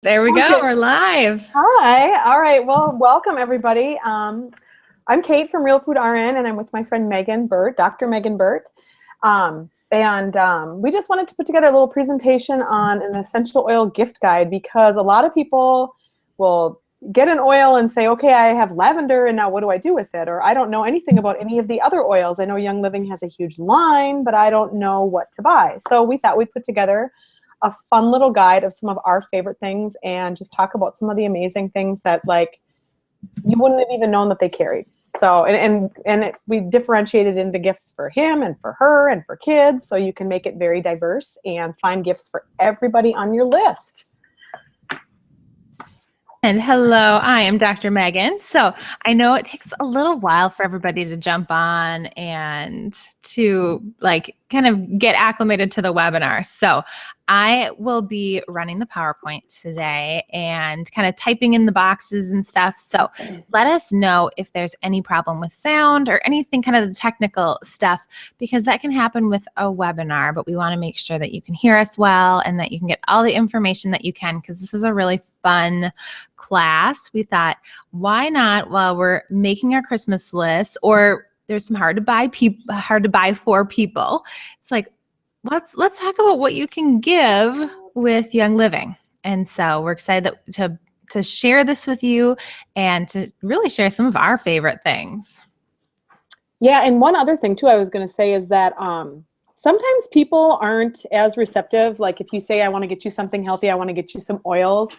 There we go. Okay. We're live. Hi. All right. Well, welcome everybody. I'm Kate from Real Food RN, and I'm with my friend Megan Burt, Dr. Megan Burt. We just wanted to put together a little presentation on an essential oil gift guide because a lot of people will get an oil and say, okay, I have lavender, and now what do I do with it? Or I don't know anything about any of the other oils. I know Young Living has a huge line, but I don't know what to buy. So we thought we'd put together a fun little guide of some of our favorite things and just talk about some of the amazing things that like you wouldn't have even known that they carried. So we differentiated into gifts for him and for her and for kids, so you can make it very diverse and find gifts for everybody on your list. And hello, I am Dr. Megan. So I know it takes a little while for everybody to jump on and to kind of get acclimated to the webinar. So I will be running the PowerPoint today and kind of typing in the boxes and stuff. So let us know if there's any problem with sound or anything kind of the technical stuff, because that can happen with a webinar, but we want to make sure that you can hear us well and that you can get all the information that you can, because this is a really fun class. We thought, why not, while we're making our Christmas list, or there's some hard to buy for people, it's like, let's talk about what you can give with Young Living. And so we're excited to share this with you and to really share some of our favorite things. Yeah, and one other thing too I was going to say is that sometimes people aren't as receptive. Like if you say, I want to get you something healthy, I want to get you some oils,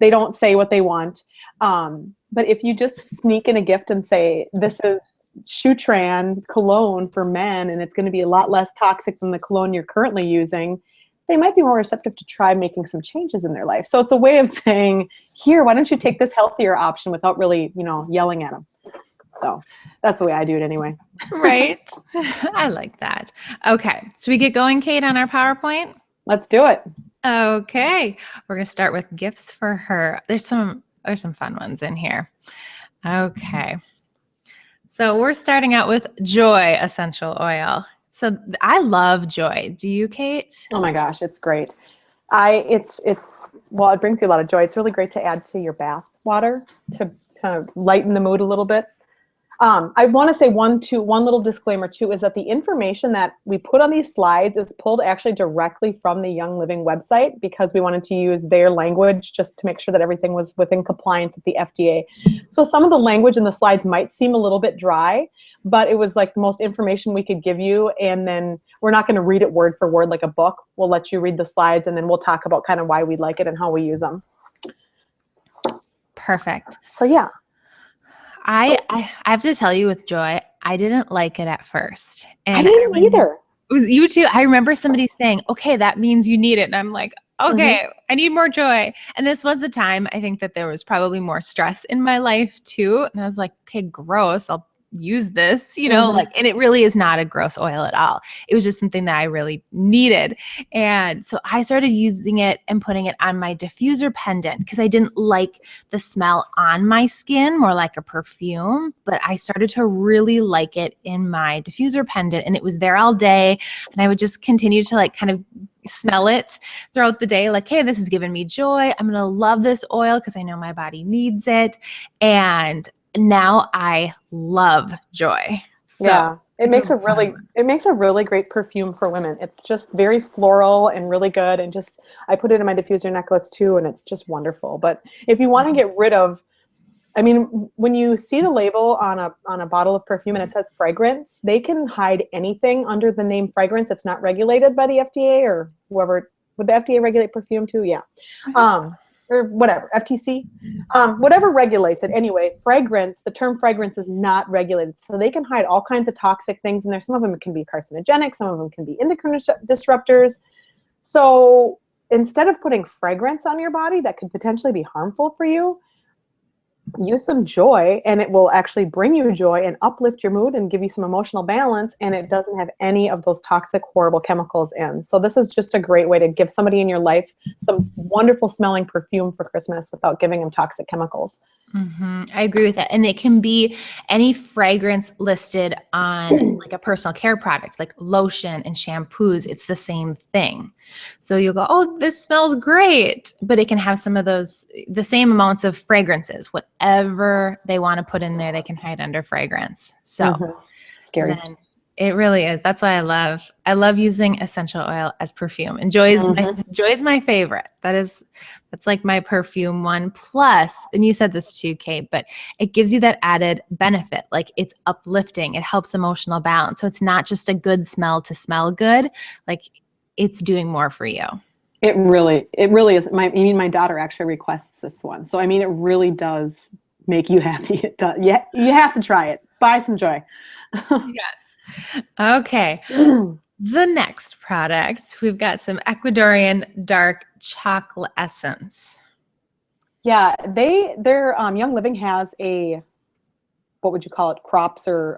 they don't say what they want. But if you just sneak in a gift and say, this is Shutran cologne for men, and it's going to be a lot less toxic than the cologne you're currently using, they might be more receptive to try making some changes in their life. So it's a way of saying, here, why don't you take this healthier option without really, yelling at them. So that's the way I do it anyway. Right. I like that. Okay. So we get going, Kate, on our PowerPoint? Let's do it. Okay. We're going to start with gifts for her. There's some fun ones in here. Okay. So we're starting out with Joy essential oil. So I love Joy. Do you, Kate? Oh my gosh, it's great. It brings you a lot of joy. It's really great to add to your bath water to kind of lighten the mood a little bit. I want to say one little disclaimer too, is that the information that we put on these slides is pulled actually directly from the Young Living website, because we wanted to use their language just to make sure that everything was within compliance with the FDA. So some of the language in the slides might seem a little bit dry, but it was like the most information we could give you. And then we're not going to read it word for word like a book. We'll let you read the slides, and then we'll talk about kind of why we like it and how we use them. Perfect. So yeah. I have to tell you, with Joy, I didn't like it at first. And I didn't either. It was you too. I remember somebody saying, okay, that means you need it. And I'm like, okay, I need more Joy. And this was the time, I think, that there was probably more stress in my life too. And I was like, okay, gross. I'll use this, and it really is not a gross oil at all. It was just something that I really needed. And so I started using it and putting it on my diffuser pendant, because I didn't like the smell on my skin, more like a perfume, but I started to really like it in my diffuser pendant, and it was there all day. And I would just continue to kind of smell it throughout the day, like, hey, this is giving me joy. I'm going to love this oil because I know my body needs it. And now I love Joy. So yeah, it makes a really great perfume for women. It's just very floral and really good. And just, I put it in my diffuser necklace too, and it's just wonderful. But if you want to get rid of, when you see the label on a bottle of perfume and it says fragrance, they can hide anything under the name fragrance. It's not regulated by the FDA or whoever. Would the FDA regulate perfume too? Yeah. Or whatever, FTC, whatever regulates it. Anyway, the term fragrance is not regulated. So they can hide all kinds of toxic things in there. Some of them can be carcinogenic. Some of them can be endocrine disruptors. So instead of putting fragrance on your body that could potentially be harmful for you, use some Joy, and it will actually bring you joy and uplift your mood and give you some emotional balance, and it doesn't have any of those toxic, horrible chemicals in. So this is just a great way to give somebody in your life some wonderful smelling perfume for Christmas without giving them toxic chemicals. I agree with that. And it can be any fragrance listed on like a personal care product, like lotion and shampoos. It's the same thing. So you'll go, oh, this smells great. But it can have some of those, the same amounts of fragrances. Whatever they want to put in there, they can hide under fragrance. So Scary. then it really is. That's why I love using essential oil as perfume. And Joy's my favorite. That's like my perfume one. Plus, and you said this too, Kate, but it gives you that added benefit. Like it's uplifting. It helps emotional balance. So it's not just a good smell to smell good. Like it's doing more for you. It really is. My daughter actually requests this one. So, I mean, it really does make you happy. It does. Yeah, you have to try it. Buy some Joy. Yes. Okay. The next product, we've got some Ecuadorian dark Chocolessence. Yeah, their Young Living has what would you call it? Crops or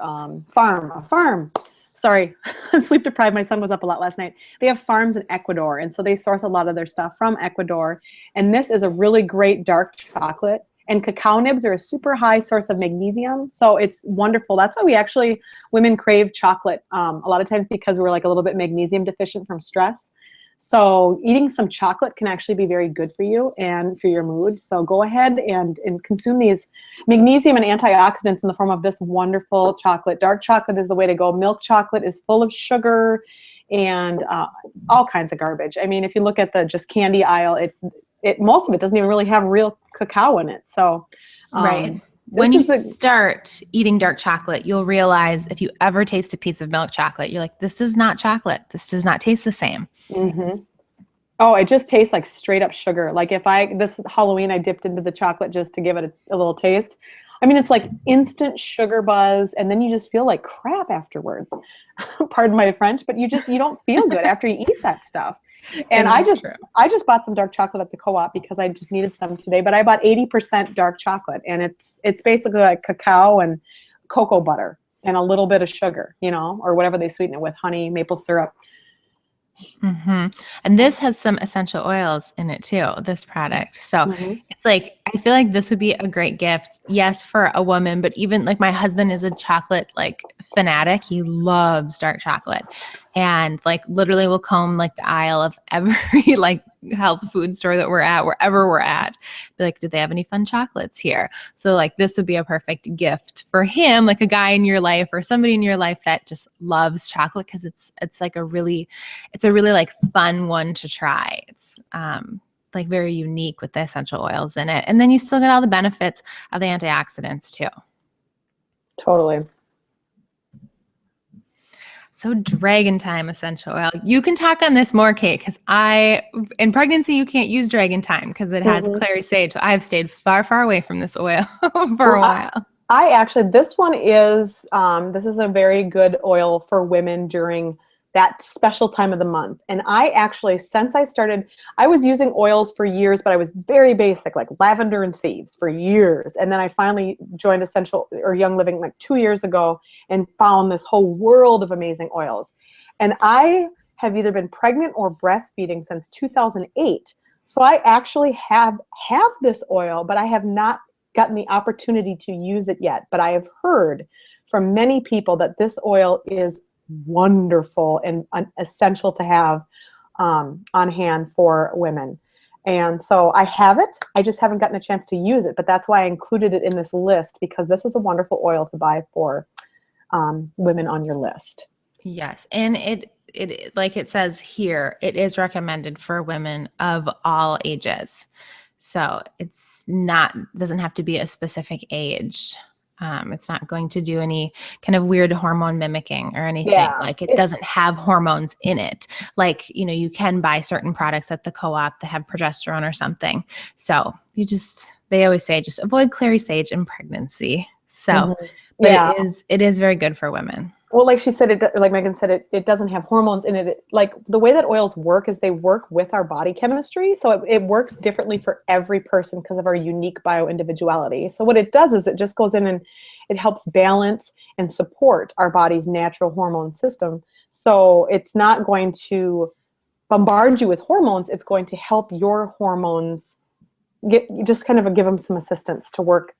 farm. Sorry, I'm sleep deprived. My son was up a lot last night. They have farms in Ecuador, and so they source a lot of their stuff from Ecuador. And this is a really great dark chocolate. And cacao nibs are a super high source of magnesium, so it's wonderful. That's why women crave chocolate a lot of times, because we're like a little bit magnesium deficient from stress. So eating some chocolate can actually be very good for you and for your mood. So go ahead and consume these magnesium and antioxidants in the form of this wonderful chocolate. Dark chocolate is the way to go. Milk chocolate is full of sugar and all kinds of garbage. I mean, if you look at the just candy aisle, most of it doesn't even really have real cacao in it. So, right. When you start eating dark chocolate, you'll realize if you ever taste a piece of milk chocolate, you're like, this is not chocolate. This does not taste the same. Oh, it just tastes like straight up sugar. Like this Halloween, I dipped into the chocolate just to give it a little taste. I mean, it's like instant sugar buzz, and then you just feel like crap afterwards. Pardon my French, but you don't feel good after you eat that stuff. And I just bought some dark chocolate at the co-op because I just needed some today. But I bought 80% dark chocolate, and it's basically like cacao and cocoa butter and a little bit of sugar, or whatever they sweeten it with, honey, maple syrup. And this has some essential oils in it too, this product. So it's like, I feel like this would be a great gift. Yes, for a woman, but even like my husband is a chocolate like fanatic. He loves dark chocolate and like literally will comb like the aisle of every like health food store that we're at, wherever we're at. Be like, did they have any fun chocolates here? So like this would be a perfect gift for him, like a guy in your life or somebody in your life that just loves chocolate, because it's a really like fun one to try. It's like very unique with the essential oils in it. And then you still get all the benefits of the antioxidants too. Totally. So Dragon Time essential oil. You can talk on this more, Kate, because in pregnancy, you can't use Dragon Time because it has Clary sage. So I've stayed far, far away from this oil for a while. I actually, this one is, this is a very good oil for women during that special time of the month. And I actually, since I started, I was using oils for years, but I was very basic, like lavender and Thieves for years. And then I finally joined Essential or Young Living like 2 years ago and found this whole world of amazing oils. And I have either been pregnant or breastfeeding since 2008. So I actually have this oil, but I have not gotten the opportunity to use it yet. But I have heard from many people that this oil is wonderful and essential to have on hand for women. And so I have it. I just haven't gotten a chance to use it, but that's why I included it in this list, because this is a wonderful oil to buy for women on your list. Yes. And it like it says here, it is recommended for women of all ages. So doesn't have to be a specific age. It's not going to do any kind of weird hormone mimicking or anything. Yeah. Like it doesn't have hormones in it. Like, you can buy certain products at the co-op that have progesterone or something. So they always say just avoid Clary sage in pregnancy. So, but it is very good for women. Well, like she said, like Megan said, it doesn't have hormones in it. Like the way that oils work is they work with our body chemistry. So it works differently for every person because of our unique bio-individuality. So what it does is it just goes in and it helps balance and support our body's natural hormone system. So it's not going to bombard you with hormones. It's going to help your hormones give them some assistance to work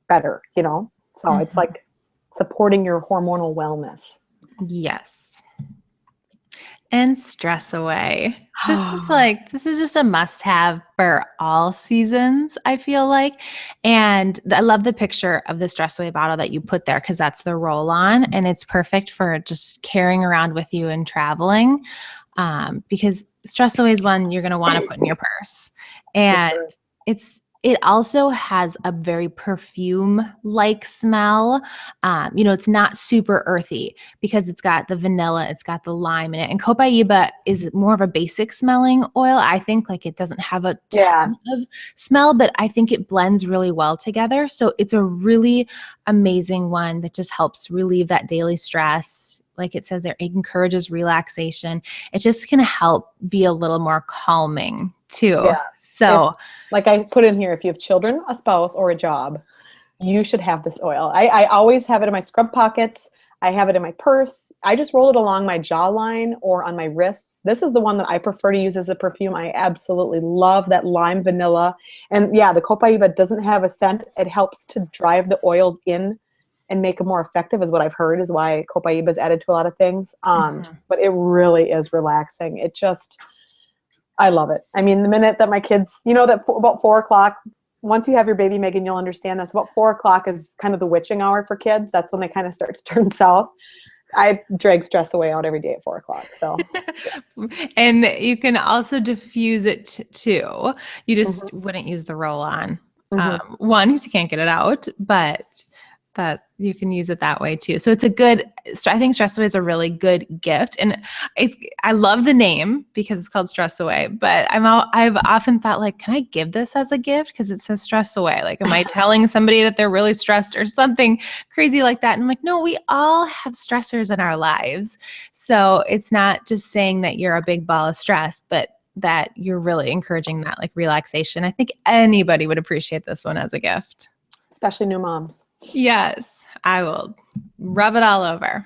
better, you know? So it's like supporting your hormonal wellness. Yes. And stress away. This is just a must have for all seasons, I feel like. And I love the picture of the stress away bottle that you put there because that's the roll on and it's perfect for just carrying around with you and traveling. Because stress away is one you're going to want to put in your purse. And it also has a very perfume-like smell. It's not super earthy because it's got the vanilla, it's got the lime in it. And Copaiba is more of a basic smelling oil. I think like it doesn't have a ton of smell, but I think it blends really well together. So it's a really amazing one that just helps relieve that daily stress. Like it says there, it encourages relaxation. It's just going to help be a little more calming too. Yeah. So like I put in here, if you have children, a spouse, or a job, you should have this oil. I always have it in my scrub pockets. I have it in my purse. I just roll it along my jawline or on my wrists. This is the one that I prefer to use as a perfume. I absolutely love that lime vanilla. And yeah, the Copaiba doesn't have a scent. It helps to drive the oils in and make them more effective is what I've heard is why Copaiba is added to a lot of things. But it really is relaxing. It just... I love it. I mean, the minute that my kids, about 4 o'clock, once you have your baby, Megan, you'll understand this. About 4 o'clock is kind of the witching hour for kids. That's when they kind of start to turn south. I drag stress away out every day at 4 o'clock. So, and you can also diffuse it too. You just wouldn't use the roll on. One, because you can't get it out, but that you can use it that way too. So it's I think Stress Away is a really good gift. And I love the name because it's called Stress Away, but I've often thought like, can I give this as a gift? Because it says stress away. Like, am I telling somebody that they're really stressed or something crazy like that? And I'm like, no, we all have stressors in our lives. So it's not just saying that you're a big ball of stress, but that you're really encouraging that like relaxation. I think anybody would appreciate this one as a gift. Especially new moms. Yes, I will rub it all over.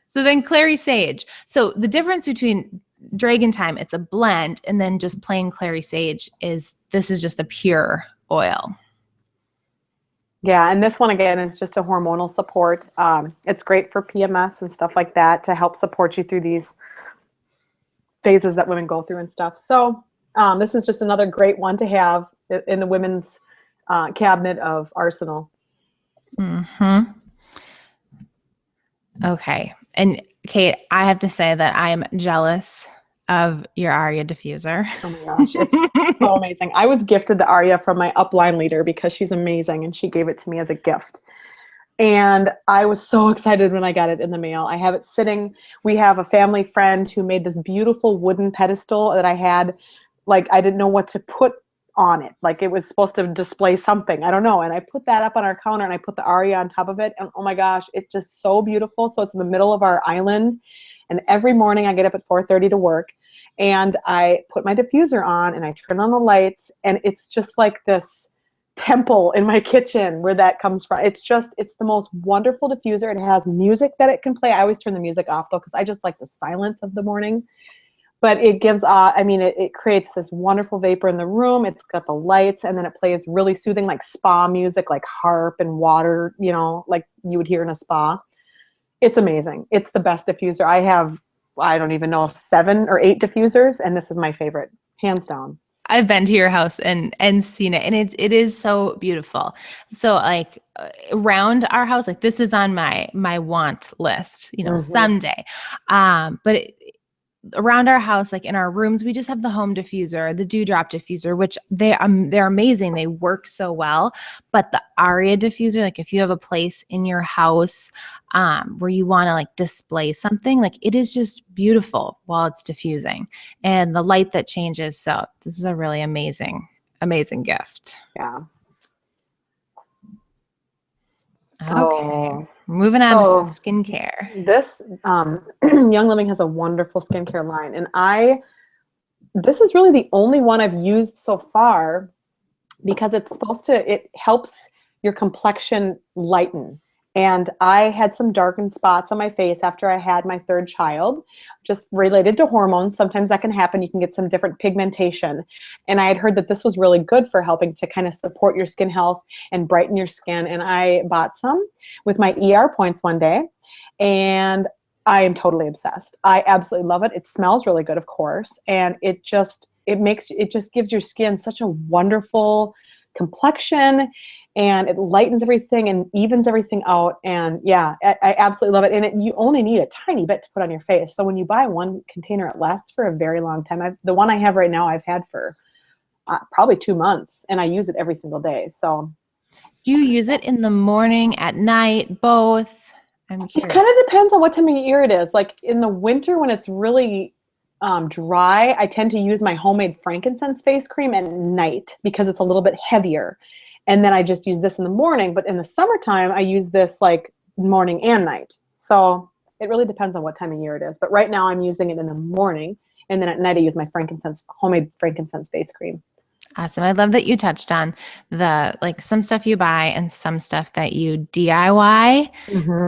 So then Clary Sage. So the difference between Dragon Time, it's a blend, and then just plain Clary Sage this is just a pure oil. Yeah, and this one again is just a hormonal support. It's great for PMS and stuff like that to help support you through these phases that women go through and stuff. So this is just another great one to have in the women's cabinet of arsenal. Okay. And Kate, I have to say that I'm jealous of your Aria diffuser. Oh my gosh, it's so amazing. I was gifted the Aria from my upline leader because she's amazing and she gave it to me as a gift. And I was so excited when I got it in the mail. I have it sitting. We have a family friend who made this beautiful wooden pedestal that I had, like I didn't know what to put on it. Like it was supposed to display something. I don't know. And I put that up on our counter and I put the Aria on top of it. And oh my gosh, it's just so beautiful. So it's in the middle of our island. And every morning I get up at 4:30 to work and I put my diffuser on and I turn on the lights and it's just like this temple in my kitchen where that comes from. It's the most wonderful diffuser. It has music that it can play. I always turn the music off though because I just like the silence of the morning. But it gives, it creates this wonderful vapor in the room. It's got the lights, and then it plays really soothing, like spa music, like harp and water, like you would hear in a spa. It's amazing. It's the best diffuser. I have, I don't even know, 7 or 8 diffusers, and this is my favorite, hands down. I've been to your house and seen it, and it is so beautiful. So like around our house, like this is on my want list, someday. But around our house, like in our rooms, we just have the home diffuser, the dewdrop diffuser, which they're amazing. They work so well. But the Aria diffuser, like if you have a place in your house where you want to like display something, like it is just beautiful while it's diffusing, and the light that changes. So this is a really amazing gift. Yeah. Okay. Oh. Moving on to some skincare. This Young Living has a wonderful skincare line, and this is really the only one I've used so far because it helps your complexion lighten. And I had some darkened spots on my face after I had my third child, just related to hormones. Sometimes that can happen. You can get some different pigmentation. And I had heard that this was really good for helping to kind of support your skin health and brighten your skin. And I bought some with my ER points one day, and I am totally obsessed. I absolutely love it. It smells really good, of course. And it just gives your skin such a wonderful complexion, and it lightens everything and evens everything out. And yeah, I absolutely love it. And you only need a tiny bit to put on your face. So when you buy one container, it lasts for a very long time. The one I have right now, I've had for probably 2 months, and I use it every single day. So Do you use it in the morning, at night, both? I'm curious. it kind of depends on what time of year it is. Like in the winter when it's really dry, I tend to use my homemade frankincense face cream at night because it's a little bit heavier. And then I just use this in the morning. But in the summertime, I use this like morning and night. So it really depends on what time of year it is. But right now I'm using it in the morning. And then at night I use my homemade frankincense face cream. Awesome. I love that you touched on the some stuff you buy and some stuff that you DIY,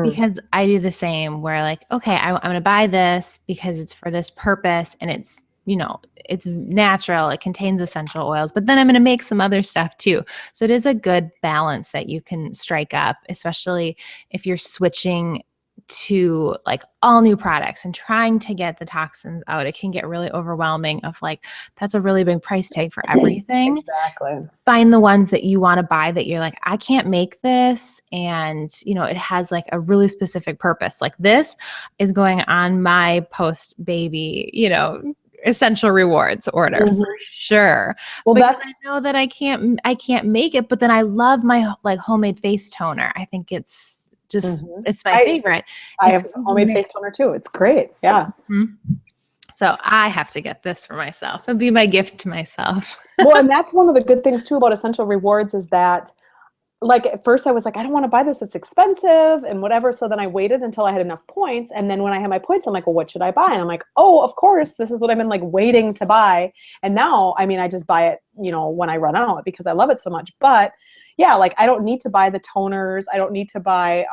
because I do the same where okay, I'm going to buy this because it's for this purpose and it's, it's natural. It contains essential oils, but then I'm going to make some other stuff too. So it is a good balance that you can strike up, especially if you're switching to all new products and trying to get the toxins out. It can get really overwhelming of that's a really big price tag for everything. Exactly. Find the ones that you want to buy that you're like, I can't make this. And, it has a really specific purpose. This is going on my post baby, essential rewards order for sure. Well, because I know that I can't make it, but then I love my homemade face toner. I think it's just, it's my favorite. I have homemade face toner too. It's great. Yeah. So I have to get this for myself. It'll be my gift to myself. Well, and that's one of the good things too about essential rewards is that at first I was like, I don't want to buy this. It's expensive and whatever. So then I waited until I had enough points. And then when I had my points, I'm like, well, what should I buy? And I'm like, oh, of course, this is what I've been waiting to buy. And now, I just buy it, when I run out because I love it so much. But yeah, I don't need to buy the toners. I don't need to buy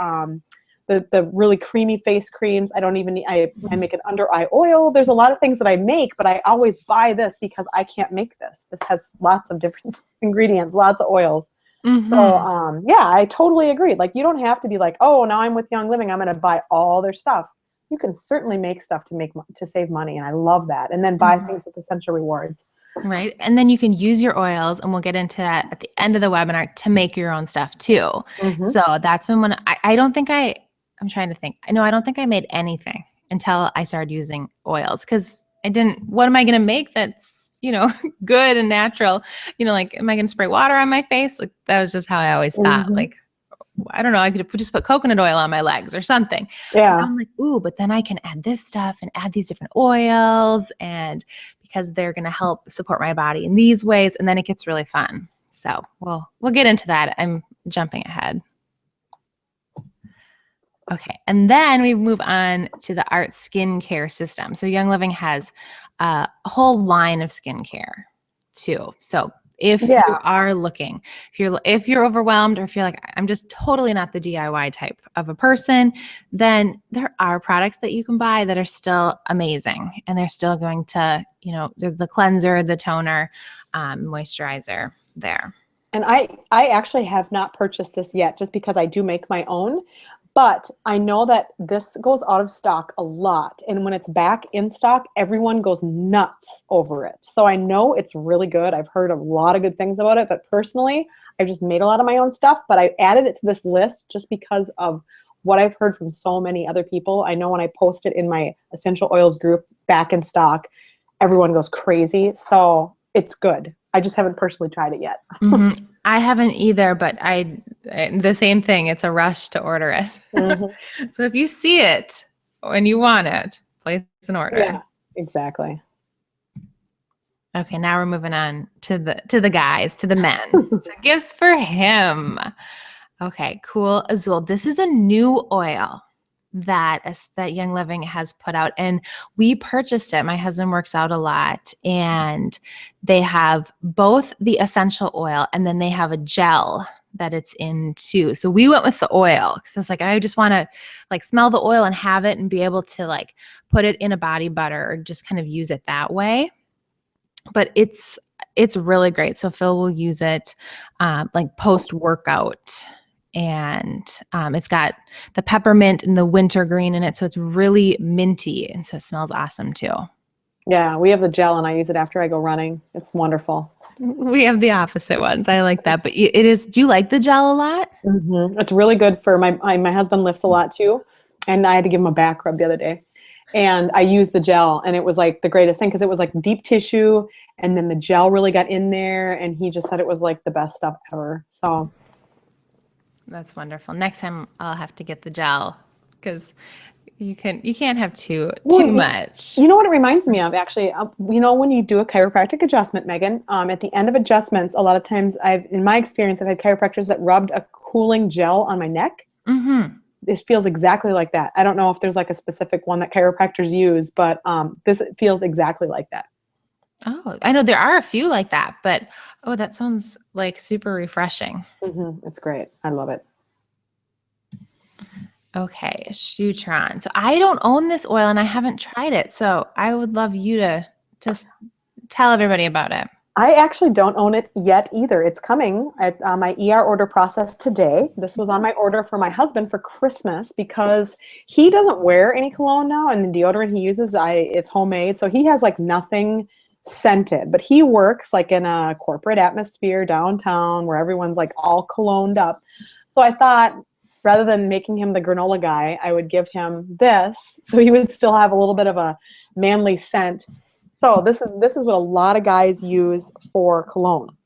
the really creamy face creams. I don't even need, I make an under eye oil. There's a lot of things that I make, but I always buy this because I can't make this. This has lots of different ingredients, lots of oils. So yeah, I totally agree. You don't have to be oh, now I'm with Young Living, I'm going to buy all their stuff. You can certainly make stuff to save money, and I love that. And then buy things with essential rewards. Right. And then you can use your oils, and we'll get into that at the end of the webinar, to make your own stuff too. So that's when I don't think I'm trying to think. I don't think I made anything until I started using oils, because what am I going to make that's, good and natural? Am I going to spray water on my face? That was just how I always thought. I don't know, I could just put coconut oil on my legs or something. Yeah. And I'm like, ooh, but then I can add this stuff and add these different oils, and because they're going to help support my body in these ways. And then it gets really fun. So we'll get into that. I'm jumping ahead. Okay. And then we move on to the Art skincare system. So Young Living has a whole line of skincare too. So if you are looking, if you're overwhelmed, or if you're like, I'm just totally not the DIY type of a person, then there are products that you can buy that are still amazing. And they're still going to, there's the cleanser, the toner, moisturizer there. And I actually have not purchased this yet, just because I do make my own. But I know that this goes out of stock a lot. And when it's back in stock, everyone goes nuts over it. So I know it's really good. I've heard a lot of good things about it. But personally, I've just made a lot of my own stuff. But I added it to this list just because of what I've heard from so many other people. I know when I post it in my essential oils group, back in stock, everyone goes crazy. So it's good. I just haven't personally tried it yet. I haven't either, but the same thing. It's a rush to order it. So if you see it and you want it, place an order. Yeah, exactly. Okay, now we're moving on to the guys, to the men. So gifts for him. Okay, cool. Azul, this is a new oil that Young Living has put out, and we purchased it. My husband works out a lot, and they have both the essential oil, and then they have a gel that it's in too. So we went with the oil because I was like, I just want to like smell the oil and have it and be able to like put it in a body butter or just kind of use it that way. But it's really great. So Phil will use it like post workout, and it's got the peppermint and the wintergreen in it, so it's really minty, and so it smells awesome too. Yeah, we have the gel, and I use it after I go running. It's wonderful. We have the opposite ones. I like that, but it is. Do you like the gel a lot? It's really good for my husband lifts a lot too, and I had to give him a back rub the other day, and I used the gel, and it was like the greatest thing because it was like deep tissue, and then the gel really got in there, and he just said it was like the best stuff ever. So that's wonderful. Next time I'll have to get the gel because you can't have too much. You know what it reminds me of, actually? When you do a chiropractic adjustment, Megan, at the end of adjustments, a lot of times in my experience, I've had chiropractors that rubbed a cooling gel on my neck. It feels exactly like that. I don't know if there's like a specific one that chiropractors use, but this feels exactly like that. Oh, I know there are a few like that, but that sounds like super refreshing. It's great. I love it. Okay, Shutran. So I don't own this oil and I haven't tried it. So I would love you to just tell everybody about it. I actually don't own it yet either. It's coming at my ER order process today. This was on my order for my husband for Christmas because he doesn't wear any cologne now, and the deodorant he uses, it's homemade. So he has like nothing scented, but he works like in a corporate atmosphere downtown where everyone's like all cologned up. So I thought rather than making him the granola guy, I would give him this so he would still have a little bit of a manly scent. So this is what a lot of guys use for cologne.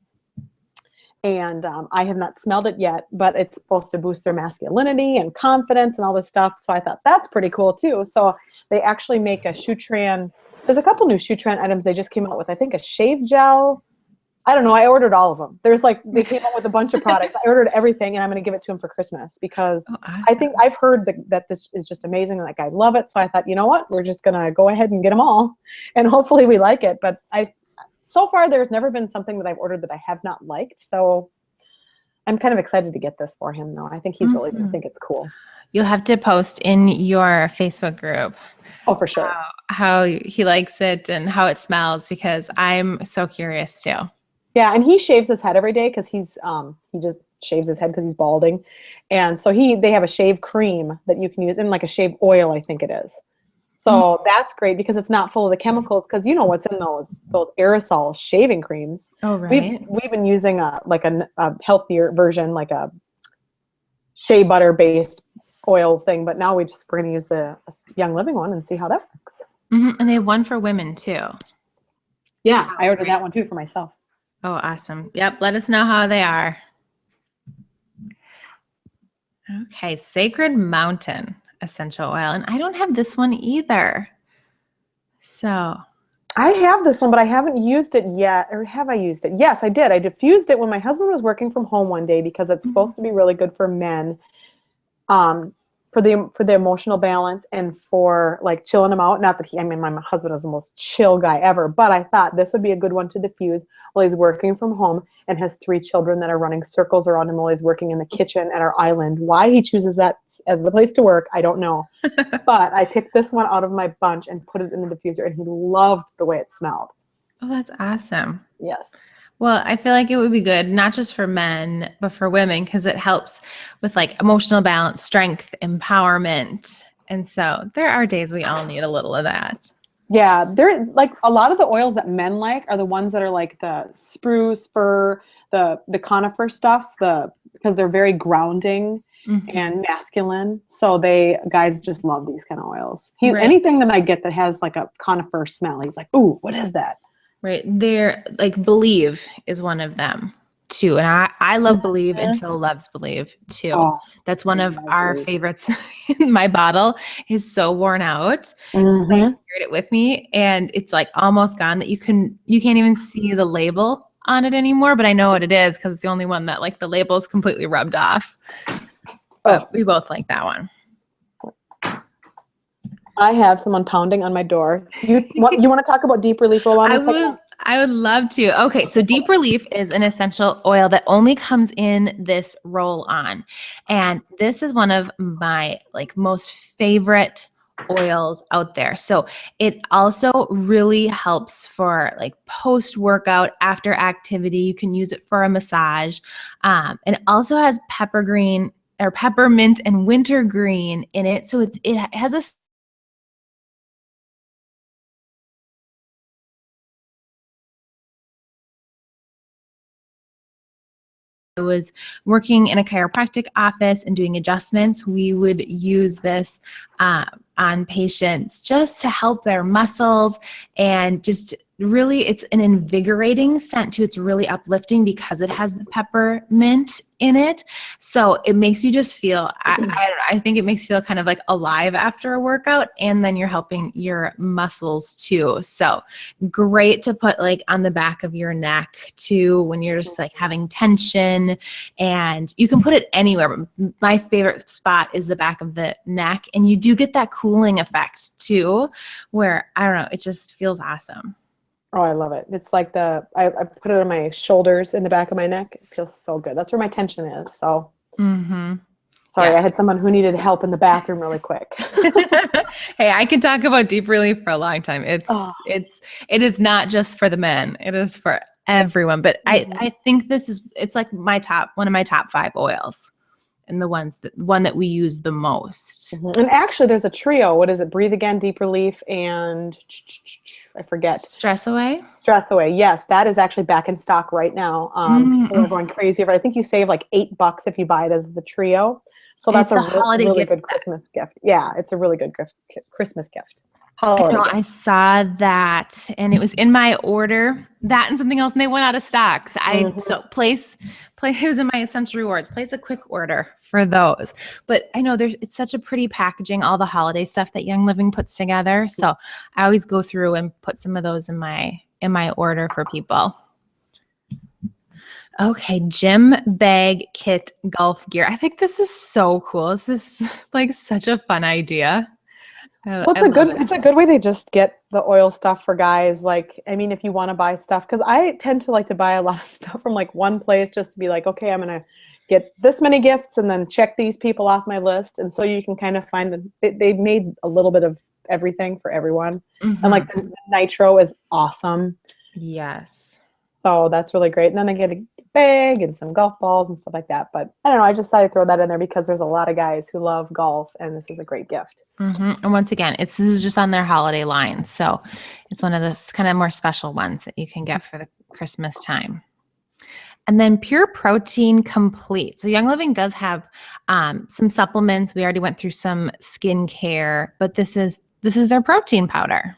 And I have not smelled it yet, but it's supposed to boost their masculinity and confidence and all this stuff. So I thought that's pretty cool too. So they actually make a Shutran. There's a couple new Shutran items they just came out with. I think a shave gel. I don't know. I ordered all of them. They came out with a bunch of products. I ordered everything, and I'm going to give it to him for Christmas because awesome. I think I've heard that this is just amazing and that guys love it. So I thought, you know what? We're just going to go ahead and get them all, and hopefully we like it. But so far, there's never been something that I've ordered that I have not liked. So I'm kind of excited to get this for him, though. I think he's really going to think it's cool. You'll have to post in your Facebook group. Oh, for sure. How he likes it and how it smells, because I'm so curious too. Yeah, and he shaves his head every day because he just shaves his head because he's balding, and so they have a shave cream that you can use, and like a shave oil, I think it is. So that's great because it's not full of the chemicals, because you know what's in those aerosol shaving creams. Oh, right. We've been using a healthier version, like a shea butter based oil thing, but now we're going to use the Young Living one and see how that works. And they have one for women too. Yeah, I ordered that one too for myself. Oh, awesome. Yep. Let us know how they are. Okay. Sacred Mountain essential oil. And I don't have this one either. So I have this one, but I haven't used it yet. Or have I used it? Yes, I did. I diffused it when my husband was working from home one day because it's supposed to be really good for men. For the emotional balance and for like chilling them out. Not that my husband is the most chill guy ever, but I thought this would be a good one to diffuse while he's working from home and has 3 children that are running circles around him while he's working in the kitchen at our island. Why he chooses that as the place to work, I don't know. But I picked this one out of my bunch and put it in the diffuser, and he loved the way it smelled. Oh, that's awesome. Yes. Well, I feel like it would be good, not just for men, but for women, because it helps with like emotional balance, strength, empowerment. And so there are days we all need a little of that. Yeah, they're like a lot of the oils that men like are the ones that are like the spruce, fir, the conifer stuff, because they're very grounding and masculine. So guys just love these kind of oils. Anything that I get that has like a conifer smell, he's like, ooh, what is that? Right. They're like Believe is one of them too. And I love Believe, and Phil loves Believe too. Oh, that's one of our favorites. My bottle is so worn out. I just carried it with me, and it's like almost gone that you can't even see the label on it anymore, but I know what it is because it's the only one that like the label is completely rubbed off. But we both like that one. I have someone pounding on my door. You want to talk about deep relief roll-on? I would love to. Okay, so Deep Relief is an essential oil that only comes in this roll-on. And this is one of my like most favorite oils out there. So it also really helps for like post-workout, after activity. You can use it for a massage. And it also has peppergreen or peppermint and wintergreen in it. So it has a I was working in a chiropractic office and doing adjustments, we would use this on patients just to help their muscles and just really it's an invigorating scent too. It's really uplifting because it has the peppermint in it. So it makes you just feel, I don't know, I think it makes you feel kind of like alive after a workout, and then you're helping your muscles too. So great to put like on the back of your neck too when you're just like having tension, and you can put it anywhere. My favorite spot is the back of the neck, and you do get that cooling effect too, where I don't know, it just feels awesome. Oh, I love it. It's like I put it on my shoulders in the back of my neck. It feels so good. That's where my tension is. So sorry, Yeah. I had someone who needed help in the bathroom really quick. Hey, I could talk about Deep Relief for a long time. It is not just for the men. It is for everyone. But I think it's like one of my top 5 oils, and one that we use the most. And actually, there's a trio. What is it? Breathe Again, Deep Relief, and I forget. Stress Away. Stress Away. Yes, that is actually back in stock right now. People are going crazy over it. I think you save like $8 if you buy it as the trio. So that's a really good Christmas gift. Yeah, it's a really good Christmas gift. I saw that, and it was in my order. That and something else, and they went out of stock. So place who's in my essential rewards. Place a quick order for those. But I know it's such a pretty packaging, all the holiday stuff that Young Living puts together. So I always go through and put some of those in my order for people. Okay, gym bag kit golf gear. I think this is so cool. This is like such a fun idea. Well, it's a good way to just get the oil stuff for guys. Like, I mean, if you want to buy stuff, because I tend to like to buy a lot of stuff from like one place just to be like, okay, I'm going to get this many gifts and then check these people off my list. And so you can kind of find they've made a little bit of everything for everyone. And like the nitro is awesome. Yes. So that's really great. And then they get a bag and some golf balls and stuff like that. But I don't know. I just thought I'd throw that in there because there's a lot of guys who love golf, and this is a great gift. And once again, this is just on their holiday line. So it's one of the kind of more special ones that you can get for the Christmas time. And then Pure Protein Complete. So Young Living does have some supplements. We already went through some skincare, but this is their protein powder.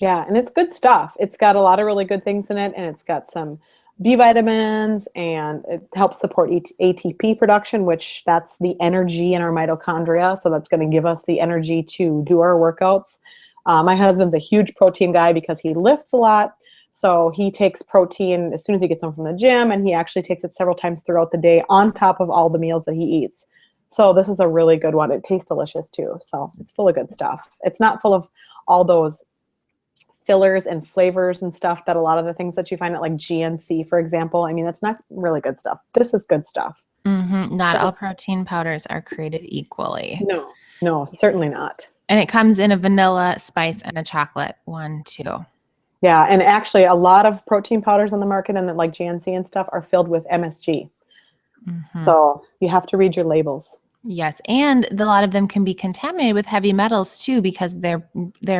Yeah, and it's good stuff. It's got a lot of really good things in it, and it's got some B vitamins, and it helps support ATP production, which that's the energy in our mitochondria. So that's going to give us the energy to do our workouts. My husband's a huge protein guy because he lifts a lot. So he takes protein as soon as he gets home from the gym, and he actually takes it several times throughout the day on top of all the meals that he eats. So this is a really good one. It tastes delicious too. So it's full of good stuff. It's not full of all those fillers and flavors and stuff that a lot of the things that you find at like GNC, for example. I mean, that's not really good stuff. This is good stuff. Not all protein powders are created equally. No, certainly not. And it comes in a vanilla, spice, and a chocolate one too. Yeah, and actually a lot of protein powders on the market and like GNC and stuff are filled with MSG. So you have to read your labels. Yes, and a lot of them can be contaminated with heavy metals too, because they're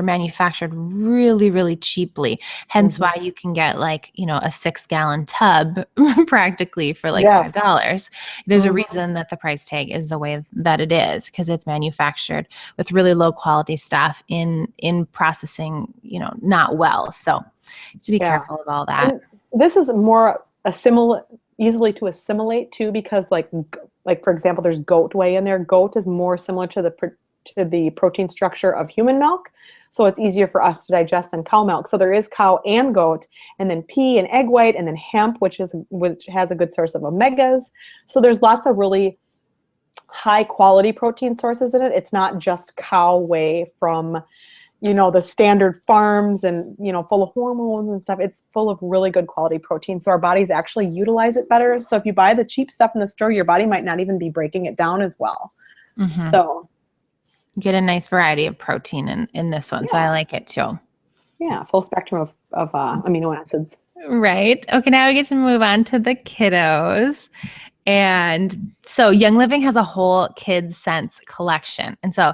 manufactured really, really cheaply. Hence why you can get like, a 6-gallon tub practically for like $5. There's a reason that the price tag is the way that it is, because it's manufactured with really low quality stuff in processing, not well. So to be careful of all that. And this is more easily to assimilate too, because like for example, there's goat whey in there. Goat is more similar to the protein structure of human milk, so it's easier for us to digest than cow milk. So there is cow and goat, and then pea and egg white, and then hemp, which has a good source of omegas. So there's lots of really high quality protein sources in it. It's not just cow whey from you know, the standard farms and, you know, full of hormones and stuff. It's full of really good quality protein. So our bodies actually utilize it better. So if you buy the cheap stuff in the store, your body might not even be breaking it down as well. So get a nice variety of protein in this one. So I like it too. Yeah, full spectrum of amino acids. Right. Okay, now we get to move on to the kiddos. And so Young Living has a whole KidScents collection. And so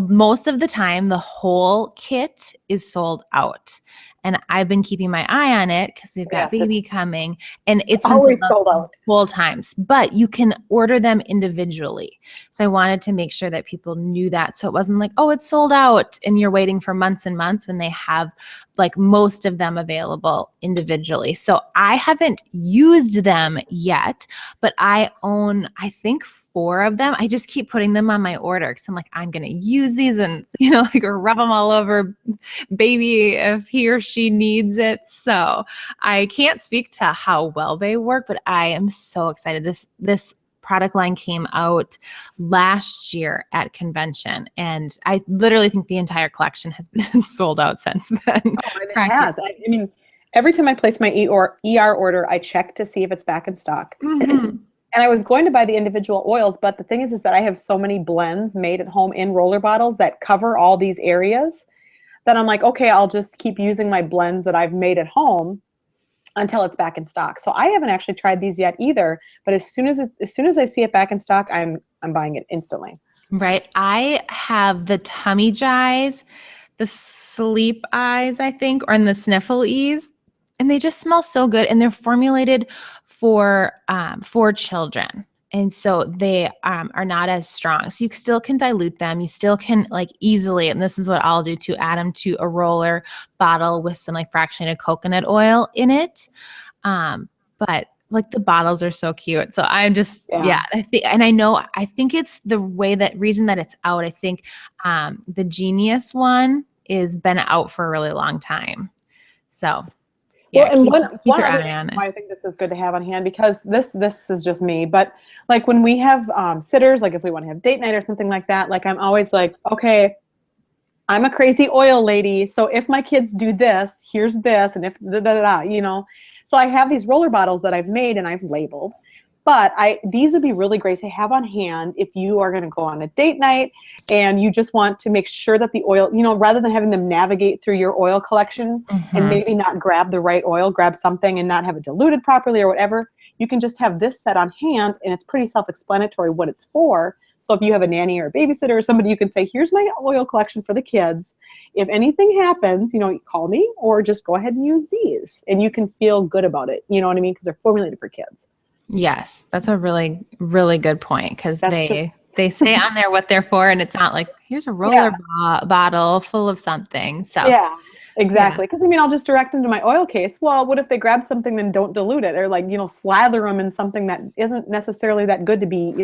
most of the time, the whole kit is sold out. And I've been keeping my eye on it because they've got baby coming. And it's been always sold out full times. But you can order them individually. So I wanted to make sure that people knew that. So it wasn't like, oh, it's sold out. And you're waiting for months and months when they have like most of them available individually. So I haven't used them yet, but I own, I think, 4 of them. I just keep putting them on my order because I'm like, I'm going to use these and, you know, like rub them all over baby if he or she needs it. So I can't speak to how well they work, but I am so excited. This product line came out last year at convention, and I literally think the entire collection has been sold out since then. Oh, it has. I mean, every time I place my ER order, I check to see if it's back in stock. And I was going to buy the individual oils, but the thing is that I have so many blends made at home in roller bottles that cover all these areas that I'm like, okay, I'll just keep using my blends that I've made at home until it's back in stock. So I haven't actually tried these yet either, but as soon as I see it back in stock, I'm buying it instantly. Right. I have the tummy jies, the sleep eyes, I think, or in the sniffle ease, and they just smell so good, and they're formulated for children. And so they are not as strong. So you still can dilute them. You still can like easily, and this is what I'll do too, add them to a roller bottle with some like fractionated coconut oil in it. But like the bottles are so cute. So I'm just, I think it's the reason that it's out. I think the Genius one is been out for a really long time. So yeah, well, and keep your eye on it. I think this is good to have on hand because this is just me. But like when we have sitters, like if we want to have date night or something like that, like I'm always like, okay, I'm a crazy oil lady. So if my kids do this, here's this, and if you know. So I have these roller bottles that I've made and I've labeled. But these would be really great to have on hand if you are going to go on a date night and you just want to make sure that the oil, you know, rather than having them navigate through your oil collection and maybe not grab the right oil, grab something and not have it diluted properly or whatever, you can just have this set on hand and it's pretty self-explanatory what it's for. So if you have a nanny or a babysitter or somebody, you can say, here's my oil collection for the kids. If anything happens, you know, call me or just go ahead and use these and you can feel good about it. You know what I mean? Because they're formulated for kids. Yes, that's a really, really good point because they say on there what they're for, and it's not like here's a roller bottle full of something. So yeah, exactly. Because I mean, I'll just direct them to my oil case. Well, what if they grab something and don't dilute it, or like slather them in something that isn't necessarily that good to be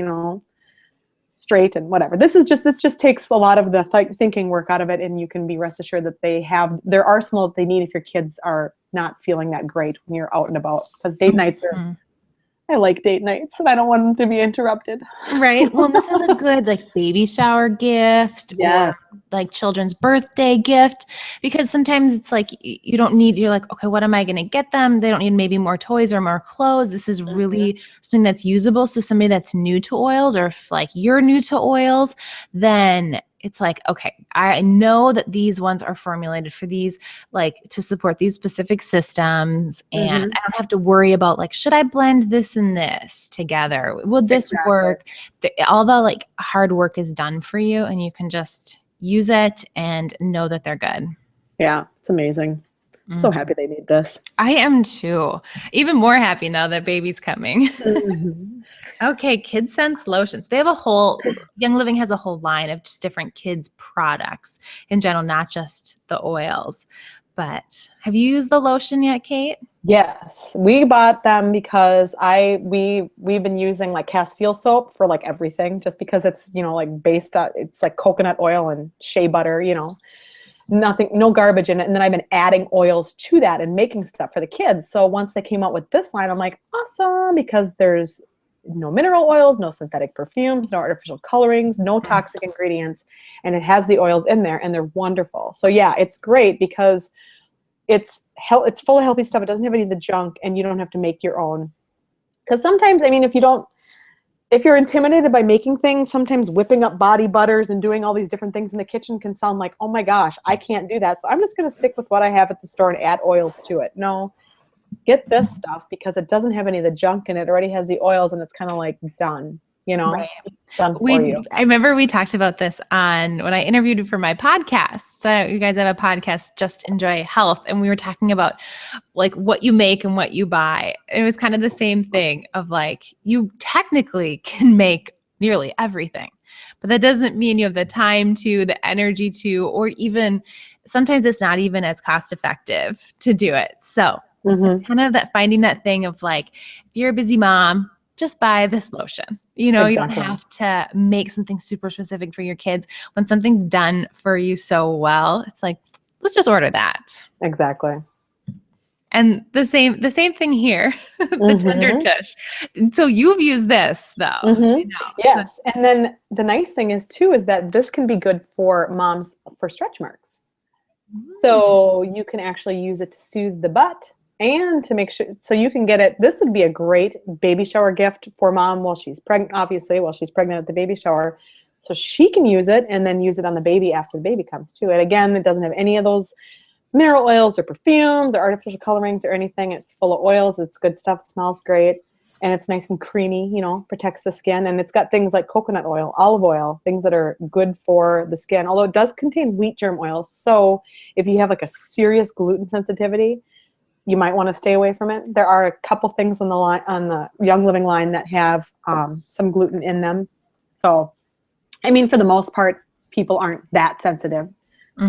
straight and whatever. This just takes a lot of the thinking work out of it, and you can be rest assured that they have their arsenal that they need if your kids are not feeling that great when you're out and about. Because date nights are. I like date nights and I don't want them to be interrupted. Right. Well, this is a good like baby shower gift or like children's birthday gift, because sometimes it's like you're like, okay, what am I going to get them? They don't need maybe more toys or more clothes. This is really something that's usable. So somebody that's new to oils, or if like you're new to oils, then it's like, okay, I know that these ones are formulated for these, like to support these specific systems. And I don't have to worry about like, should I blend this and this together? Will this work? All the like hard work is done for you and you can just use it and know that they're good. Yeah, it's amazing. I'm so happy they made this. I am too. Even more happy now that baby's coming. Okay, KidScents lotions. They have Young Living has a whole line of just different kids products in general, not just the oils. But have you used the lotion yet, Kate? Yes, we bought them because we've been using like Castile soap for like everything, just because it's like based on it's like coconut oil and shea butter, nothing, no garbage in it. And then I've been adding oils to that and making stuff for the kids. So once they came out with this line, I'm like, awesome, because there's no mineral oils, no synthetic perfumes, no artificial colorings, no toxic ingredients, and it has the oils in there, and they're wonderful. So yeah, it's great because it's full of healthy stuff. It doesn't have any of the junk, and you don't have to make your own. Because sometimes, I mean, if you're intimidated by making things, sometimes whipping up body butters and doing all these different things in the kitchen can sound like, oh my gosh, I can't do that. So I'm just going to stick with what I have at the store and add oils to it. No, get this stuff because it doesn't have any of the junk in it. It already has the oils, and it's kind of like done, Right. done for you. I remember we talked about this when I interviewed you for my podcast. So you guys have a podcast, Just Enjoy Health. And we were talking about like what you make and what you buy. It was kind of the same thing of like, you technically can make nearly everything, but that doesn't mean you have the time to, the energy to, or even sometimes it's not even as cost effective to do it. So it's kind of that finding that thing of like, if you're a busy mom, just buy this lotion. You know, Exactly. You don't have to make something super specific for your kids. When something's done for you so well, it's like, let's just order that. Exactly. And the same thing here, the Tender Tush. So you've used this though. You know, yes. So. And then the nice thing is too, is that this can be good for moms for stretch marks. So you can actually use it to soothe the butt and to make sure, so you can get it. This would be a great baby shower gift for mom while she's pregnant, obviously, while she's pregnant at the baby shower. So she can use it and then use it on the baby after the baby comes too. And again, it doesn't have any of those mineral oils or perfumes or artificial colorings or anything. It's full of oils. It's good stuff. It smells great. And it's nice and creamy, you know, protects the skin. And it's got things like coconut oil, olive oil, things that are good for the skin, although it does contain wheat germ oils. So if you have like a serious gluten sensitivity, you might want to stay away from it. There are a couple things on the line, on the Young Living line, that have some gluten in them. So, I mean, for the most part, people aren't that sensitive.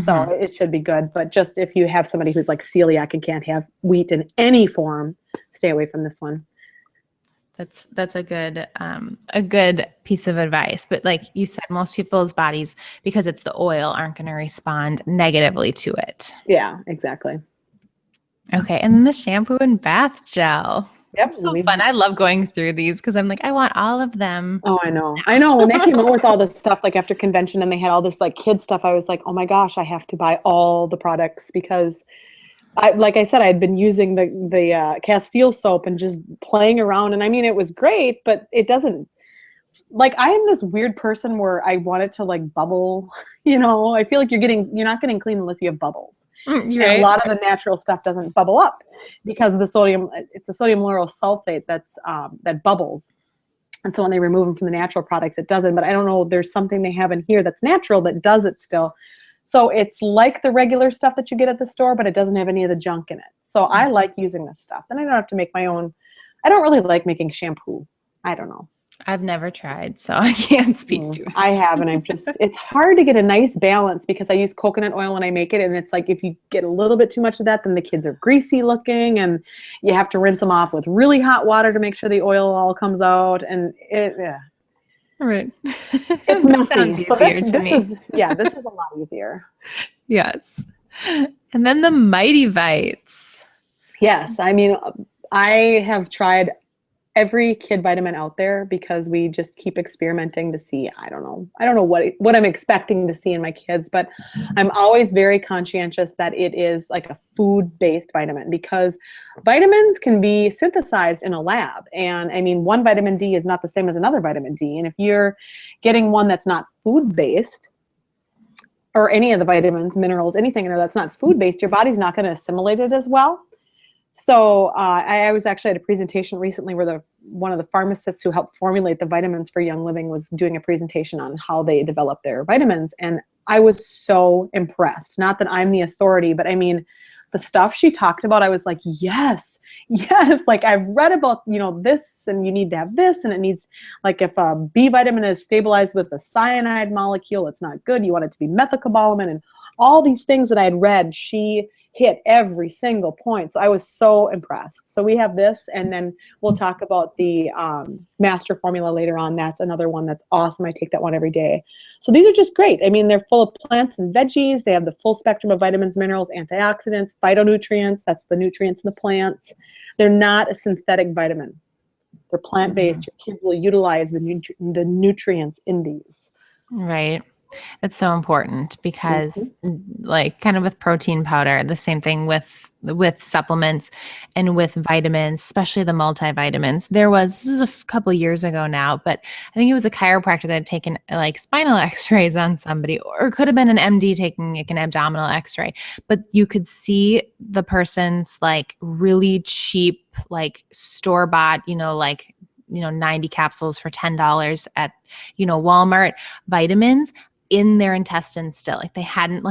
So it should be good. But just if you have somebody who's like celiac and can't have wheat in any form, stay away from this one. That's a good piece of advice. But like you said, most people's bodies, because it's the oil, aren't going to respond negatively to it. Yeah, exactly. Okay, and then the shampoo and bath gel. Yep. So fun. I love going through these because I'm like, I want all of them. Oh, I know. I know. When they came out with all this stuff, like after convention, and they had all this like kid stuff, I was like, oh my gosh, I have to buy all the products because like I said, I had been using the Castile soap and just playing around. And I mean, it was great, but it doesn't, like, I am this weird person where I want it to like bubble, you know. I feel like you're not getting clean unless you have bubbles. Right. And a lot of the natural stuff doesn't bubble up because of the sodium. It's the sodium lauryl sulfate that bubbles. And so when they remove them from the natural products, it doesn't. But I don't know, there's something they have in here that's natural that does it still. So it's like the regular stuff that you get at the store, but it doesn't have any of the junk in it. So I like using this stuff. Then I don't have to make my own. I don't really like making shampoo. I don't know. I've never tried, so I can't speak to it. I have, and it's hard to get a nice balance because I use coconut oil when I make it, and it's like if you get a little bit too much of that, then the kids are greasy looking, and you have to rinse them off with really hot water to make sure the oil all comes out, and Right. It's messy. Sounds easier to me. This is a lot easier. Yes. And then the Mighty Vites. Yes, I mean, I have tried every kid vitamin out there because we just keep experimenting to see. I don't know what I'm expecting to see in my kids, but I'm always very conscientious that it is like a food-based vitamin because vitamins can be synthesized in a lab. And I mean, one vitamin D is not the same as another vitamin D. And if you're getting one that's not food-based, or any of the vitamins, minerals, anything in there that's not food-based, your body's not going to assimilate it as well. So I was actually at a presentation recently where one of the pharmacists who helped formulate the vitamins for Young Living was doing a presentation on how they develop their vitamins. And I was so impressed. Not that I'm the authority, but I mean, the stuff she talked about, I was like, yes. Like I've read about, this, and you need to have this, and it needs, like if a B vitamin is stabilized with a cyanide molecule, it's not good. You want it to be methylcobalamin, and all these things that I had read, she hit every single point. So I was so impressed. So we have this, and then we'll talk about the master formula later on. That's another one that's awesome. I take that one every day. So these are just great. I mean, they're full of plants and veggies. They have the full spectrum of vitamins, minerals, antioxidants, phytonutrients. That's the nutrients in the plants. They're not a synthetic vitamin. They're plant-based. Your kids will utilize the nutrients in these. Right. It's so important because like kind of with protein powder, the same thing with supplements and with vitamins, especially the multivitamins. This was a couple of years ago now, but I think it was a chiropractor that had taken like spinal x-rays on somebody, or it could have been an MD taking like an abdominal x-ray, but you could see the person's like really cheap, like store-bought, 90 capsules for $10 at, Walmart vitamins in their intestines still. Like they hadn't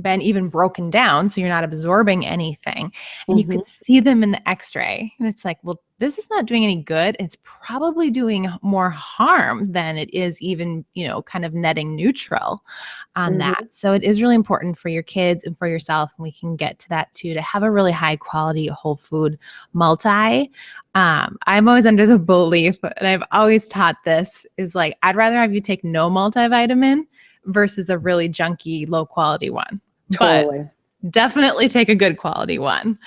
been even broken down, so you're not absorbing anything. And you could see them in the x-ray. And it's like, well, this is not doing any good. It's probably doing more harm than it is even, kind of netting neutral on that. So it is really important for your kids and for yourself, and we can get to that too, to have a really high quality whole food multi. I'm always under the belief, and I've always taught this, is like, I'd rather have you take no multivitamin versus a really junky, low quality one. Totally. But definitely take a good quality one.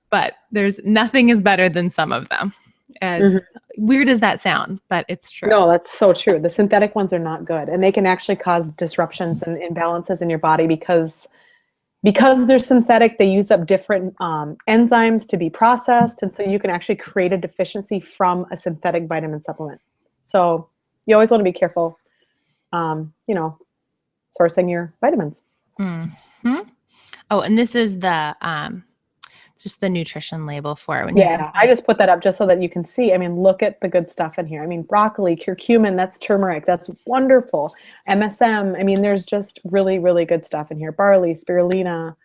But there's nothing is better than some of them. As weird as that sounds, but it's true. No, that's so true. The synthetic ones are not good, and they can actually cause disruptions and imbalances in your body because they're synthetic. They use up different enzymes to be processed, and so you can actually create a deficiency from a synthetic vitamin supplement. So you always want to be careful, sourcing your vitamins. Oh, and this is the just the nutrition label for it. I just put that up just so that you can see. I mean, look at the good stuff in here. I mean, broccoli, curcumin, that's turmeric. That's wonderful. MSM. I mean, there's just really, really good stuff in here. Barley, spirulina.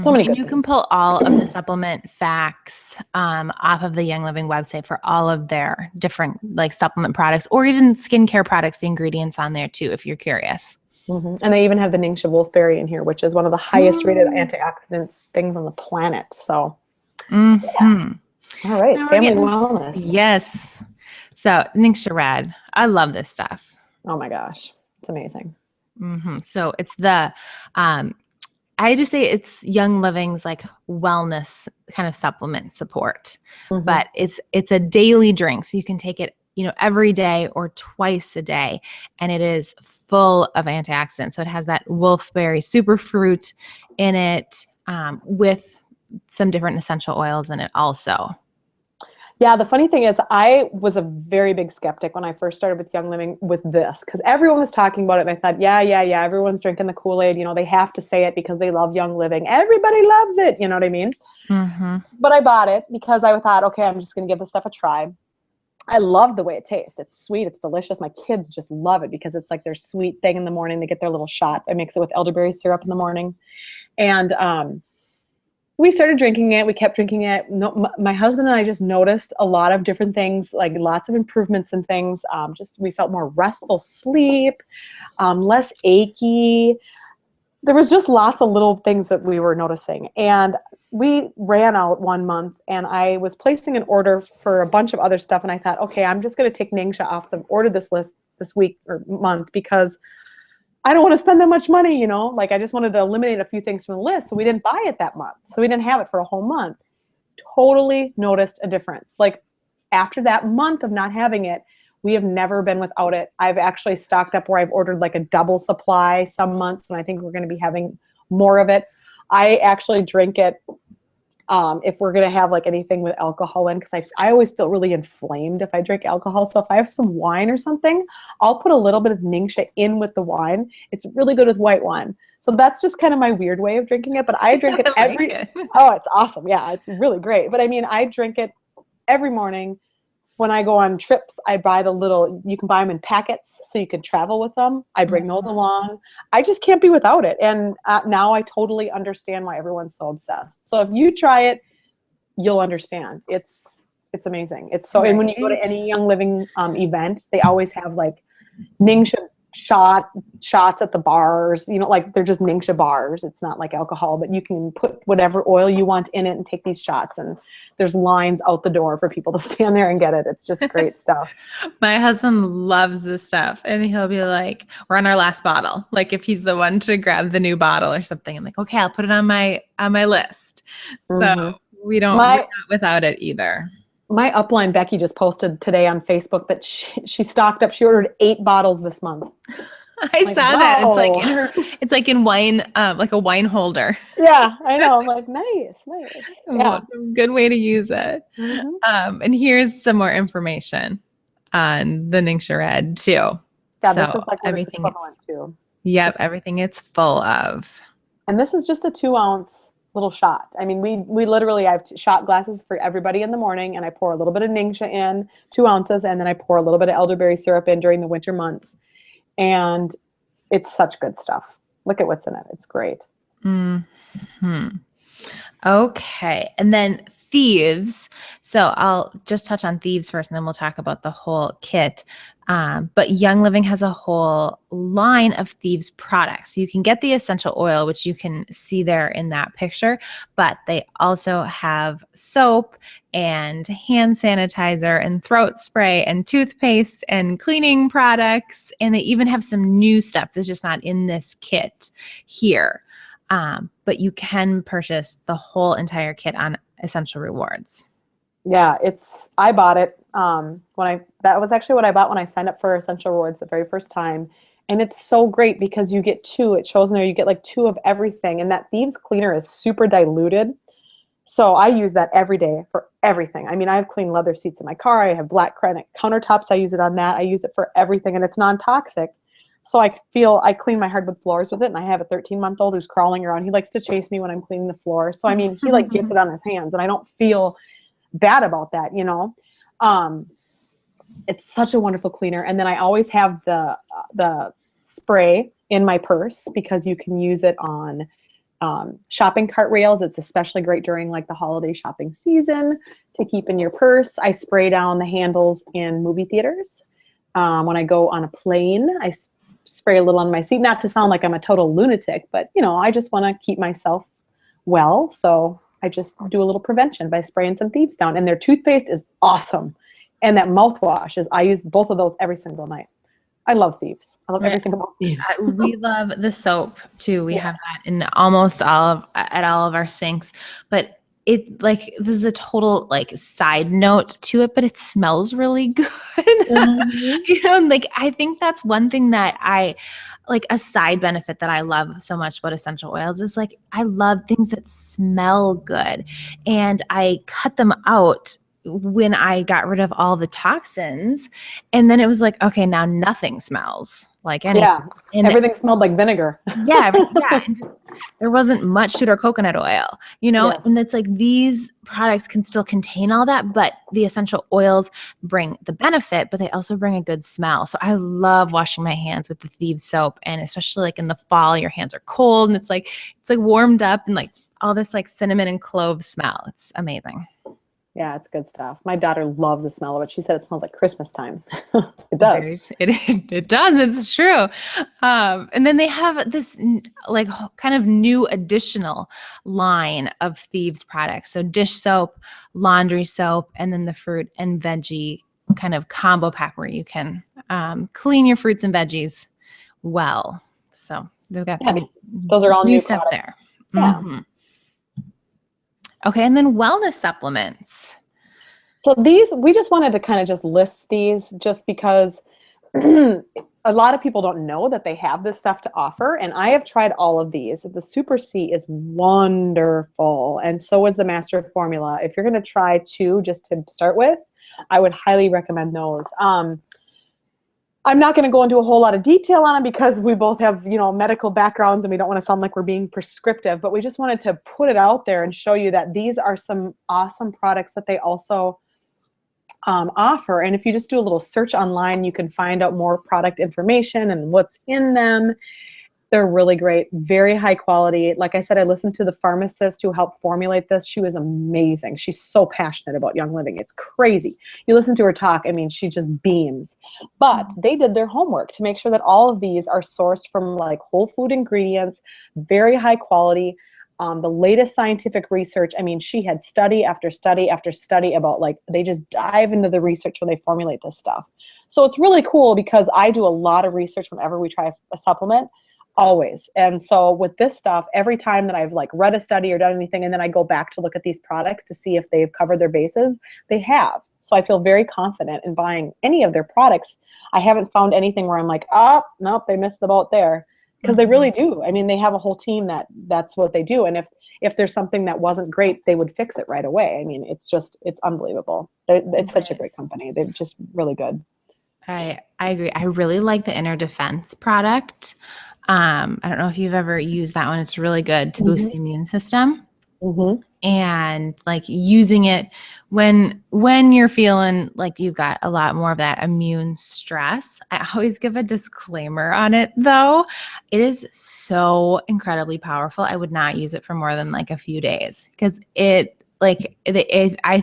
So many good you things. can pull all of the supplement facts off of the Young Living website for all of their different like supplement products, or even skincare products, the ingredients on there too, if you're curious. And they even have the Ning Xia Wolfberry in here, which is one of the highest rated antioxidant things on the planet. So, all right, family wellness. Yes. So Ning Xia Red. I love this stuff. Oh my gosh, it's amazing. So it's the, I just say it's Young Living's like wellness kind of supplement support, but it's a daily drink. So you can take it every day or twice a day. And it is full of antioxidants. So it has that wolfberry superfruit in it with some different essential oils in it also. Yeah, the funny thing is I was a very big skeptic when I first started with Young Living with this, because everyone was talking about it. And I thought, yeah, everyone's drinking the Kool-Aid. They have to say it because they love Young Living. Everybody loves it. You know what I mean? But I bought it because I thought, okay, I'm just going to give this stuff a try. I love the way it tastes. It's sweet. It's delicious. My kids just love it because it's like their sweet thing in the morning. They get their little shot. I mix it with elderberry syrup in the morning. And we started drinking it. We kept drinking it. My husband and I just noticed a lot of different things, like lots of improvements in things. We felt more restful sleep, less achy. There was just lots of little things that we were noticing. And we ran out one month, and I was placing an order for a bunch of other stuff. And I thought, okay, I'm just going to take Ning Xia off the order this list this week or month because I don't want to spend that much money, like I just wanted to eliminate a few things from the list. So we didn't buy it that month. So we didn't have it for a whole month. Totally noticed a difference. Like after that month of not having it, we have never been without it. I've actually stocked up where I've ordered like a double supply some months, and I think we're going to be having more of it. I actually drink it if we're going to have like anything with alcohol in, because I always feel really inflamed if I drink alcohol. So if I have some wine or something, I'll put a little bit of Ning Xia in with the wine. It's really good with white wine. So that's just kind of my weird way of drinking it. But I drink it Oh, it's awesome. Yeah, it's really great. But I mean, I drink it every morning. When I go on trips, I buy you can buy them in packets so you can travel with them. I bring those along. I just can't be without it. And now I totally understand why everyone's so obsessed. So if you try it, you'll understand. It's amazing. It's so, and when you go to any Young Living event, they always have like Ning Xia shots at the bars, like they're just Ning Xia bars. It's not like alcohol, but you can put whatever oil you want in it and take these shots, and there's lines out the door for people to stand there and get it. It's just great stuff. My husband loves this stuff, and he'll be like, we're on our last bottle. Like if he's the one to grab the new bottle or something, I'm like, okay, I'll put it on my list. So we're not without it either. My upline Becky just posted today on Facebook that she stocked up. She ordered 8 bottles this month. I saw that. It's like in wine, like a wine holder. Yeah, I know. I'm like, nice. Yeah, good way to use it. Mm-hmm. And here's some more information on the Ning Xia Red too. Yeah, so this is like everything it's to. Yep, everything it's full of. And this is just a 2-ounce little shot. I mean, we literally, I have shot glasses for everybody in the morning, and I pour a little bit of Ning Xia in, 2 ounces, and then I pour a little bit of elderberry syrup in during the winter months. And it's such good stuff. Look at what's in it. It's great. Okay. And then Thieves. So I'll just touch on Thieves first, and then we'll talk about the whole kit. But Young Living has a whole line of Thieves products. You can get the essential oil, which you can see there in that picture, but they also have soap and hand sanitizer and throat spray and toothpaste and cleaning products. And they even have some new stuff that's just not in this kit here. But you can purchase the whole entire kit on Essential Rewards. Yeah, I bought it that was actually what I bought when I signed up for Essential Rewards the very first time. And it's so great because you get 2. It shows in there you get like 2 of everything. And that Thieves cleaner is super diluted. So I use that every day for everything. I mean, I have clean leather seats in my car. I have black granite countertops. I use it on that. I use it for everything, and it's non-toxic. So I clean my hardwood floors with it, and I have a 13-month-old who's crawling around. He likes to chase me when I'm cleaning the floor. So, I mean, he like gets it on his hands, and I don't feel bad about that, you know. It's such a wonderful cleaner. And then I always have the spray in my purse because you can use it on shopping cart rails. It's especially great during like the holiday shopping season to keep in your purse. I spray down the handles in movie theaters. When I go on a plane, I spray a little on my seat, not to sound like I'm a total lunatic, but you know, I just want to keep myself well. So I just do a little prevention by spraying some Thieves down. And their toothpaste is awesome. And that mouthwash I use both of those every single night. I love Thieves. I love everything about Thieves. We love the soap too. We have that in almost all of our sinks, but it like, this is a total like side note to it, but it smells really good. You know, like I think that's one thing that like a side benefit that I love so much about essential oils is like, I love things that smell good, and I cut them out when I got rid of all the toxins, and then it was like, okay, now nothing smells like anything. Yeah, and everything smelled like vinegar. And there wasn't much sugar or coconut oil, you know. Yes. And it's like these products can still contain all that, but the essential oils bring the benefit, but they also bring a good smell. So I love washing my hands with the Thieves soap, and especially like in the fall, your hands are cold, and it's like warmed up, and like all this like cinnamon and clove smell. It's amazing. Yeah, it's good stuff. My daughter loves the smell of it. She said it smells like Christmas time. It does. It does. It's true. And then they have this like kind of new additional line of Thieves products. So dish soap, laundry soap, and then the fruit and veggie kind of combo pack where you can clean your fruits and veggies well. So they've got some those are all new new stuff products. there. Yeah. Mm-hmm. Okay, and then wellness supplements. So these, we just wanted to kind of just list these just because a lot of people don't know that they have this stuff to offer. And I have tried all of these. The Super C is wonderful. And so is the Master Formula. If you're going to try 2 just to start with, I would highly recommend those. I'm not going to go into a whole lot of detail on them because we both have, you know, medical backgrounds and we don't want to sound like we're being prescriptive, but we just wanted to put it out there and show you that these are some awesome products that they also offer. And if you just do a little search online, you can find out more product information and what's in them. They're really great, very high quality. Like I said, I listened to the pharmacist who helped formulate this. She was amazing. She's so passionate about Young Living. It's crazy. You listen to her talk, I mean, she just beams. But they did their homework to make sure that all of these are sourced from like whole food ingredients, very high quality. The latest scientific research, I mean, she had study after study after study about like, they just dive into the research when they formulate this stuff. So it's really cool because I do a lot of research whenever we try a supplement. Always. And so with this stuff, every time that I've like read a study or done anything, and then I go back to look at these products to see if they've covered their bases, they have. So I feel very confident in buying any of their products. I haven't found anything where I'm like, oh, nope, they missed the boat there. Because they really do. I mean, they have a whole team that's what they do. And if there's something that wasn't great, they would fix it right away. I mean, it's unbelievable. It's such a great company. They're just really good. I agree. I really like the Inner Defense product. I don't know if you've ever used that one. It's really good to boost the immune system. And like using it when you're feeling like you've got a lot more of that immune stress. I always give a disclaimer on it though. It is so incredibly powerful. I would not use it for more than like a few days because I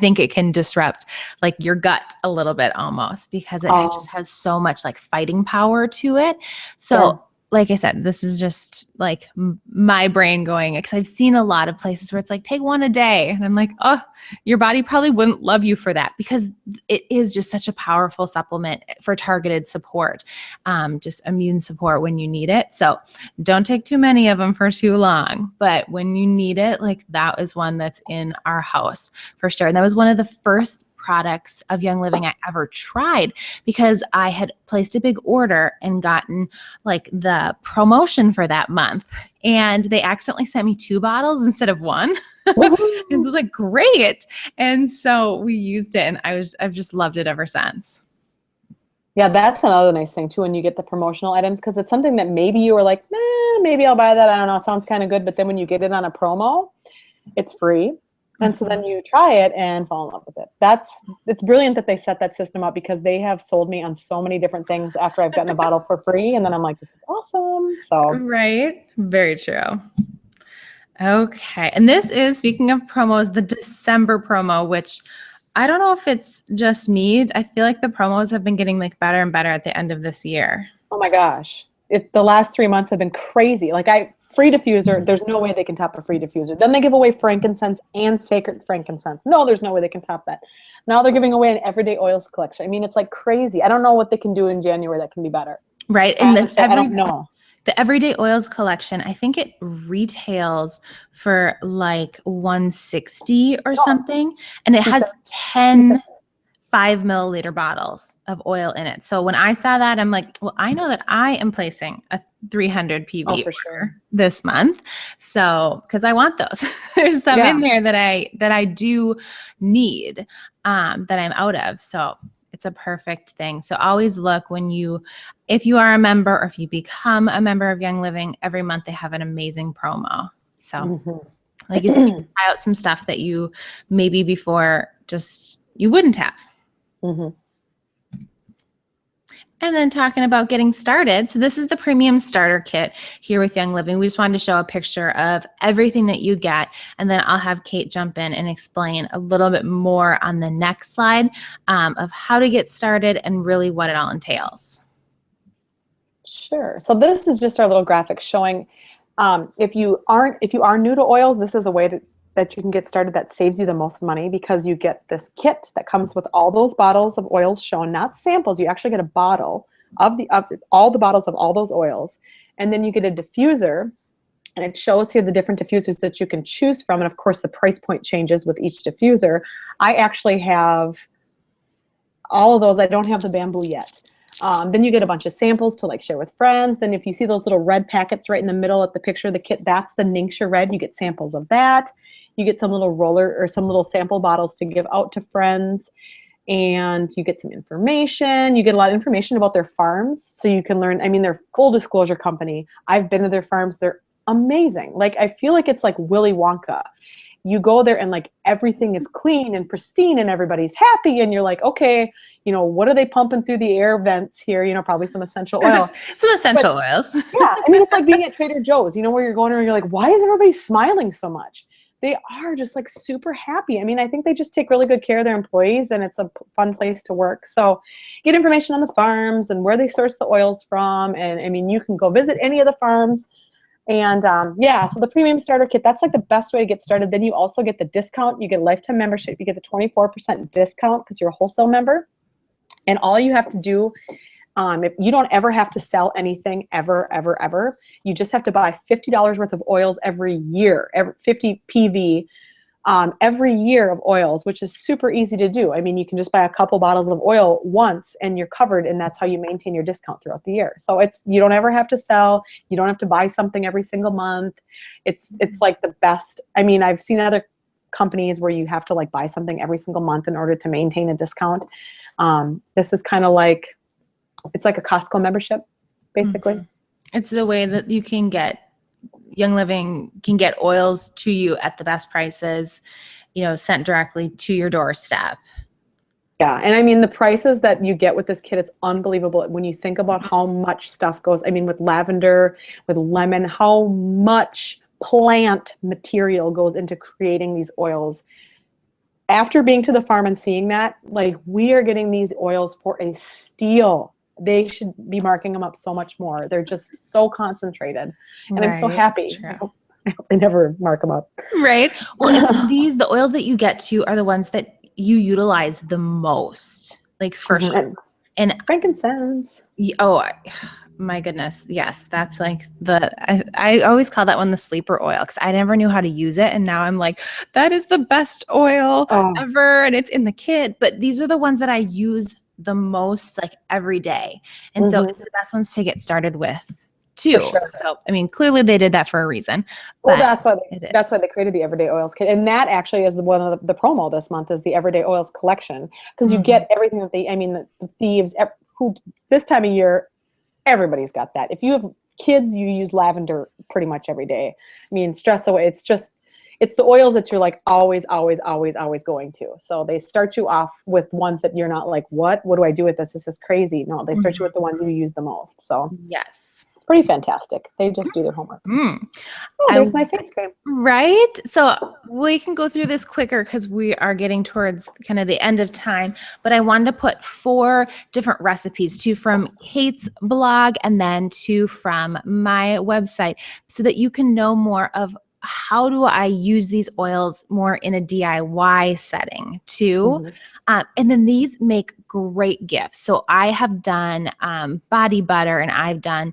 think it can disrupt like your gut a little bit almost because it just has so much like fighting power to it. So like I said, this is just like my brain going, because I've seen a lot of places where it's like, take one a day. And I'm like, oh, your body probably wouldn't love you for that because it is just such a powerful supplement for targeted support, just immune support when you need it. So don't take too many of them for too long. But when you need it, like that was one that's in our house for sure. And that was one of the first products of Young Living I ever tried because I had placed a big order and gotten like the promotion for that month, and they accidentally sent me 2 bottles instead of 1. And it was like great, and so we used it, and I've just loved it ever since. Yeah, that's another nice thing too when you get the promotional items, because it's something that maybe you were like, maybe I'll buy that, I don't know, it sounds kind of good, but then when you get it on a promo, it's free. And so then you try it and fall in love with it. It's brilliant that they set that system up because they have sold me on so many different things after I've gotten a bottle for free. And then I'm like, this is awesome. So right. Very true. Okay. And this is, speaking of promos, the December promo, which I don't know if it's just me. I feel like the promos have been getting like better and better at the end of this year. Oh my gosh. The last 3 months have been crazy. Like free diffuser, there's no way they can top a free diffuser. Then they give away frankincense and sacred frankincense. No, there's no way they can top that. Now they're giving away an everyday oils collection. I mean, it's like crazy. I don't know what they can do in January that can be better. Right. And I don't know. The everyday oils collection, I think it retails for like $160 or something. And it has 10 5 milliliter bottles of oil in it. So when I saw that, I'm like, well, I know that I am placing a 300 PV order this month. So, because I want those. There's some in there that I do need, that I'm out of. So it's a perfect thing. So always look if you are a member or if you become a member of Young Living, every month they have an amazing promo. So like you said, you try out some stuff that you maybe before just you wouldn't have. And then talking about getting started. So this is the premium starter kit here with Young Living. We just wanted to show a picture of everything that you get. And then I'll have Kate jump in and explain a little bit more on the next slide of how to get started and really what it all entails. Sure. So this is just our little graphic showing if you are new to oils, this is a way that you can get started that saves you the most money, because you get this kit that comes with all those bottles of oils shown, not samples. You actually get a bottle of all the bottles of all those oils, and then you get a diffuser, and it shows here the different diffusers that you can choose from, and of course the price point changes with each diffuser. I actually have all of those. I don't have the bamboo yet. Then you get a bunch of samples to like share with friends. Then if you see those little red packets right in the middle at the picture of the kit, that's the Ning Xia Red. You get samples of that. You get some little roller or some little sample bottles to give out to friends, and you get some information. You get a lot of information about their farms, so you can learn. I mean, they're full disclosure company. I've been to their farms. They're amazing. Like, I feel like it's like Willy Wonka. You go there and like everything is clean and pristine and everybody's happy, and you're like, okay, you know, what are they pumping through the air vents here? You know, probably some essential oil. Some essential oils. Yeah, I mean, it's like being at Trader Joe's, you know, where you're going and you're like, why is everybody smiling so much? They are just like super happy. I mean, I think they just take really good care of their employees, and it's a fun place to work. So get information on the farms and where they source the oils from. And I mean, you can go visit any of the farms. And yeah, so the premium starter kit, that's like the best way to get started. Then you also get the discount. You get a lifetime membership. You get the 24% discount because you're a wholesale member. And all you have to do If you don't ever have to sell anything ever, ever, ever. You just have to buy $50 worth of oils every year, 50 PV every year of oils, which is super easy to do. I mean, you can just buy a couple bottles of oil once and you're covered, and that's how you maintain your discount throughout the year. So you don't ever have to sell. You don't have to buy something every single month. It's like the best. I mean, I've seen other companies where you have to like buy something every single month in order to maintain a discount. This is kind of like, it's like a Costco membership, basically. It's the way that you can get Young Living can get oils to you at the best prices, sent directly to your doorstep. Yeah. And I mean, the prices that you get with this kit, it's unbelievable. When you think about how much stuff goes, I mean, with lavender, with lemon, how much plant material goes into creating these oils. After being to the farm and seeing that, like, we are getting these oils for a steal. They should be marking them up so much more. They're just so concentrated. And I'm so happy. I hope they never mark them up. Right. Well, the oils that you get to are the ones that you utilize the most. Like for sure. And frankincense. Oh my goodness. Yes. That's like I always call that one the sleeper oil because I never knew how to use it. And now I'm like, that is the best oil ever. And it's in the kit. But these are the ones that I use the most, like every day. And so it's the best ones to get started with too. Sure. So, I mean, clearly they did that for a reason. Well, that's why they created the Everyday Oils Kit. And that actually is one of the promo this month is the Everyday Oils Collection. Because you get everything that the thieves, who this time of year, everybody's got that. If you have kids, you use lavender pretty much every day. I mean, stress away. It's the oils that you're like always, always, always, always going to. So they start you off with ones that you're not like, what do I do with this? This is crazy. No, they start you with the ones you use the most. So yes, it's pretty fantastic. They just do their homework. Oh, there's my face cream. Right. So we can go through this quicker because we are getting towards kind of the end of time. But I wanted to put 4 different recipes, 2 from Kate's blog and then 2 from my website so that you can know more of how do I use these oils more in a DIY setting too? And then these make great gifts. So I have done body butter and I've done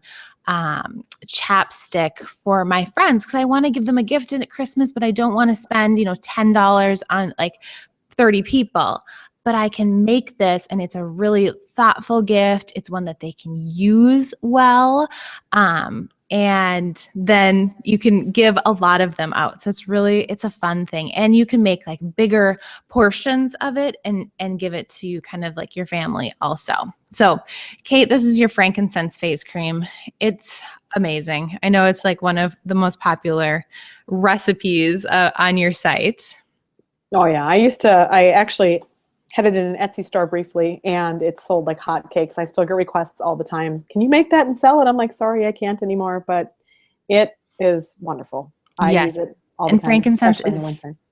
chapstick for my friends because I want to give them a gift at Christmas, but I don't want to spend, $10 on like 30 people. But I can make this and it's a really thoughtful gift. It's one that they can use well. And then you can give a lot of them out. So it's a fun thing. And you can make like bigger portions of it and give it to kind of like your family also. So Kate, this is your frankincense face cream. It's amazing. I know it's like one of the most popular recipes on your site. Oh yeah. I actually had it in an Etsy store briefly and it sold like hotcakes. I still get requests all the time. Can you make that and sell it? I'm like, sorry, I can't anymore, but it is wonderful. I use it all the time. And frankincense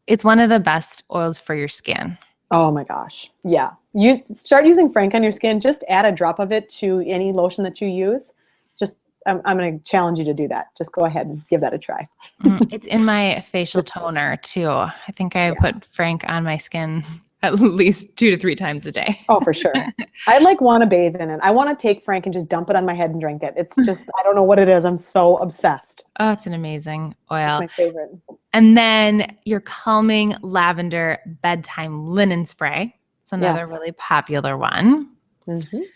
it's one of the best oils for your skin. Oh my gosh. Yeah. Start using Frank on your skin. Just add a drop of it to any lotion that you use. I'm going to challenge you to do that. Just go ahead and give that a try. It's in my facial toner too. I think I put Frank on my skin at least 2 to 3 times a day. Oh, for sure. I want to bathe in it. I want to take Frank and just dump it on my head and drink it. It's just, I don't know what it is. I'm so obsessed. Oh, it's an amazing oil. It's my favorite. And then your calming lavender bedtime linen spray. It's another really popular one.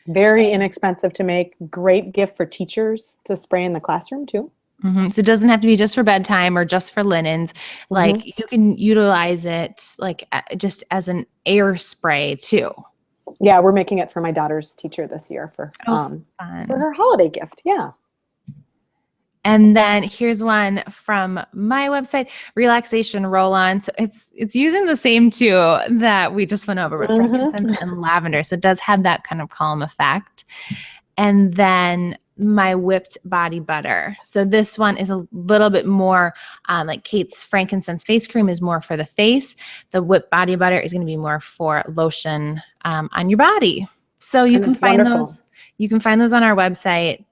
Very inexpensive to make. Great gift for teachers to spray in the classroom too. So it doesn't have to be just for bedtime or just for linens. Like you can utilize it like just as an air spray too. Yeah, we're making it for my daughter's teacher this year for her holiday gift. Yeah. And then here's one from my website, relaxation roll-on. So it's using the same 2 that we just went over with frankincense and lavender. So it does have that kind of calm effect. And then my whipped body butter. So this one is a little bit more like Kate's frankincense face cream is more for the face. The whipped body butter is going to be more for lotion on your body. So you can find those. You can find those on our website,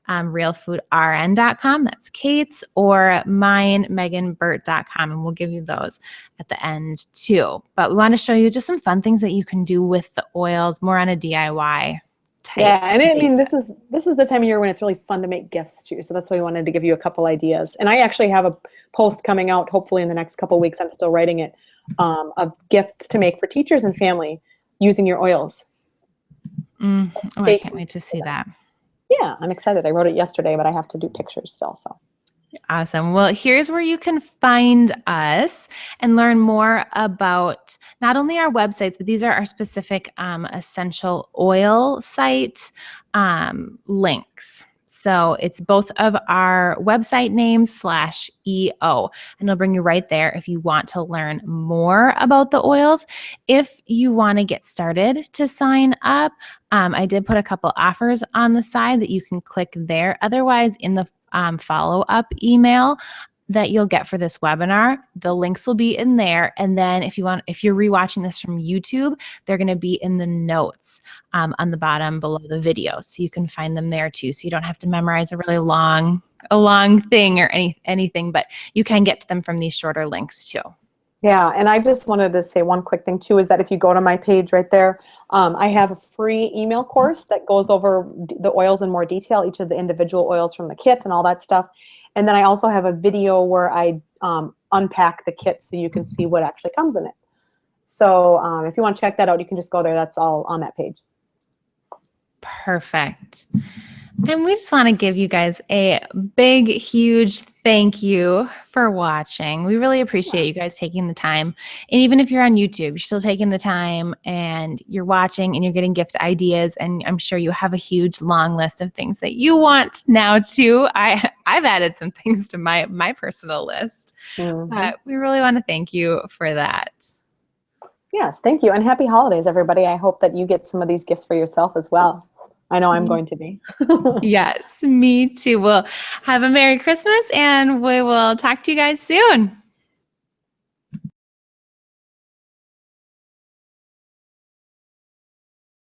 realfoodrn.com. That's Kate's, or mine, meganburt.com, and we'll give you those at the end too. But we want to show you just some fun things that you can do with the oils, more on a DIY type Yeah, and I mean basis. this is the time of year when it's really fun to make gifts too. So that's why we wanted to give you a couple ideas. And I actually have a post coming out hopefully in the next couple weeks. I'm still writing it, of gifts to make for teachers and family using your oils. So Oh, I stay can't tuned wait to for see that. that. Yeah, I'm excited. I wrote it yesterday, but I have to do pictures still. So Awesome. Well, here's where you can find us and learn more about not only our websites, but these are our specific essential oil site links. So it's both of our website names /EO, and it'll bring you right there if you want to learn more about the oils. If you want to get started to sign up, I did put a couple offers on the side that you can click there. Otherwise, in the follow-up email that you'll get for this webinar, the links will be in there. And then if you're rewatching this from YouTube, they're going to be in the notes on the bottom below the video. So you can find them there too. So you don't have to memorize a really long thing or anything, but you can get to them from these shorter links too. yeah, and I just wanted to say one quick thing too is that if you go to my page right there, I have a free email course that goes over the oils in more detail, each of the individual oils from the kit and all that stuff. And then I also have a video where I unpack the kit so you can see what actually comes in it. So if you want to check that out, you can just go there. That's all on that page. Perfect. And we just want to give you guys a big, huge thank you for watching. We really appreciate you guys taking the time. And even if you're on YouTube, you're still taking the time and you're watching and you're getting gift ideas. And I'm sure you have a huge, long list of things that you want now too. I've added some things to my personal list. But we really want to thank you for that. Yes, thank you. And happy holidays, everybody. I hope that you get some of these gifts for yourself as well. I know I'm going to be. Yes, me too. Well, have a Merry Christmas and we will talk to you guys soon.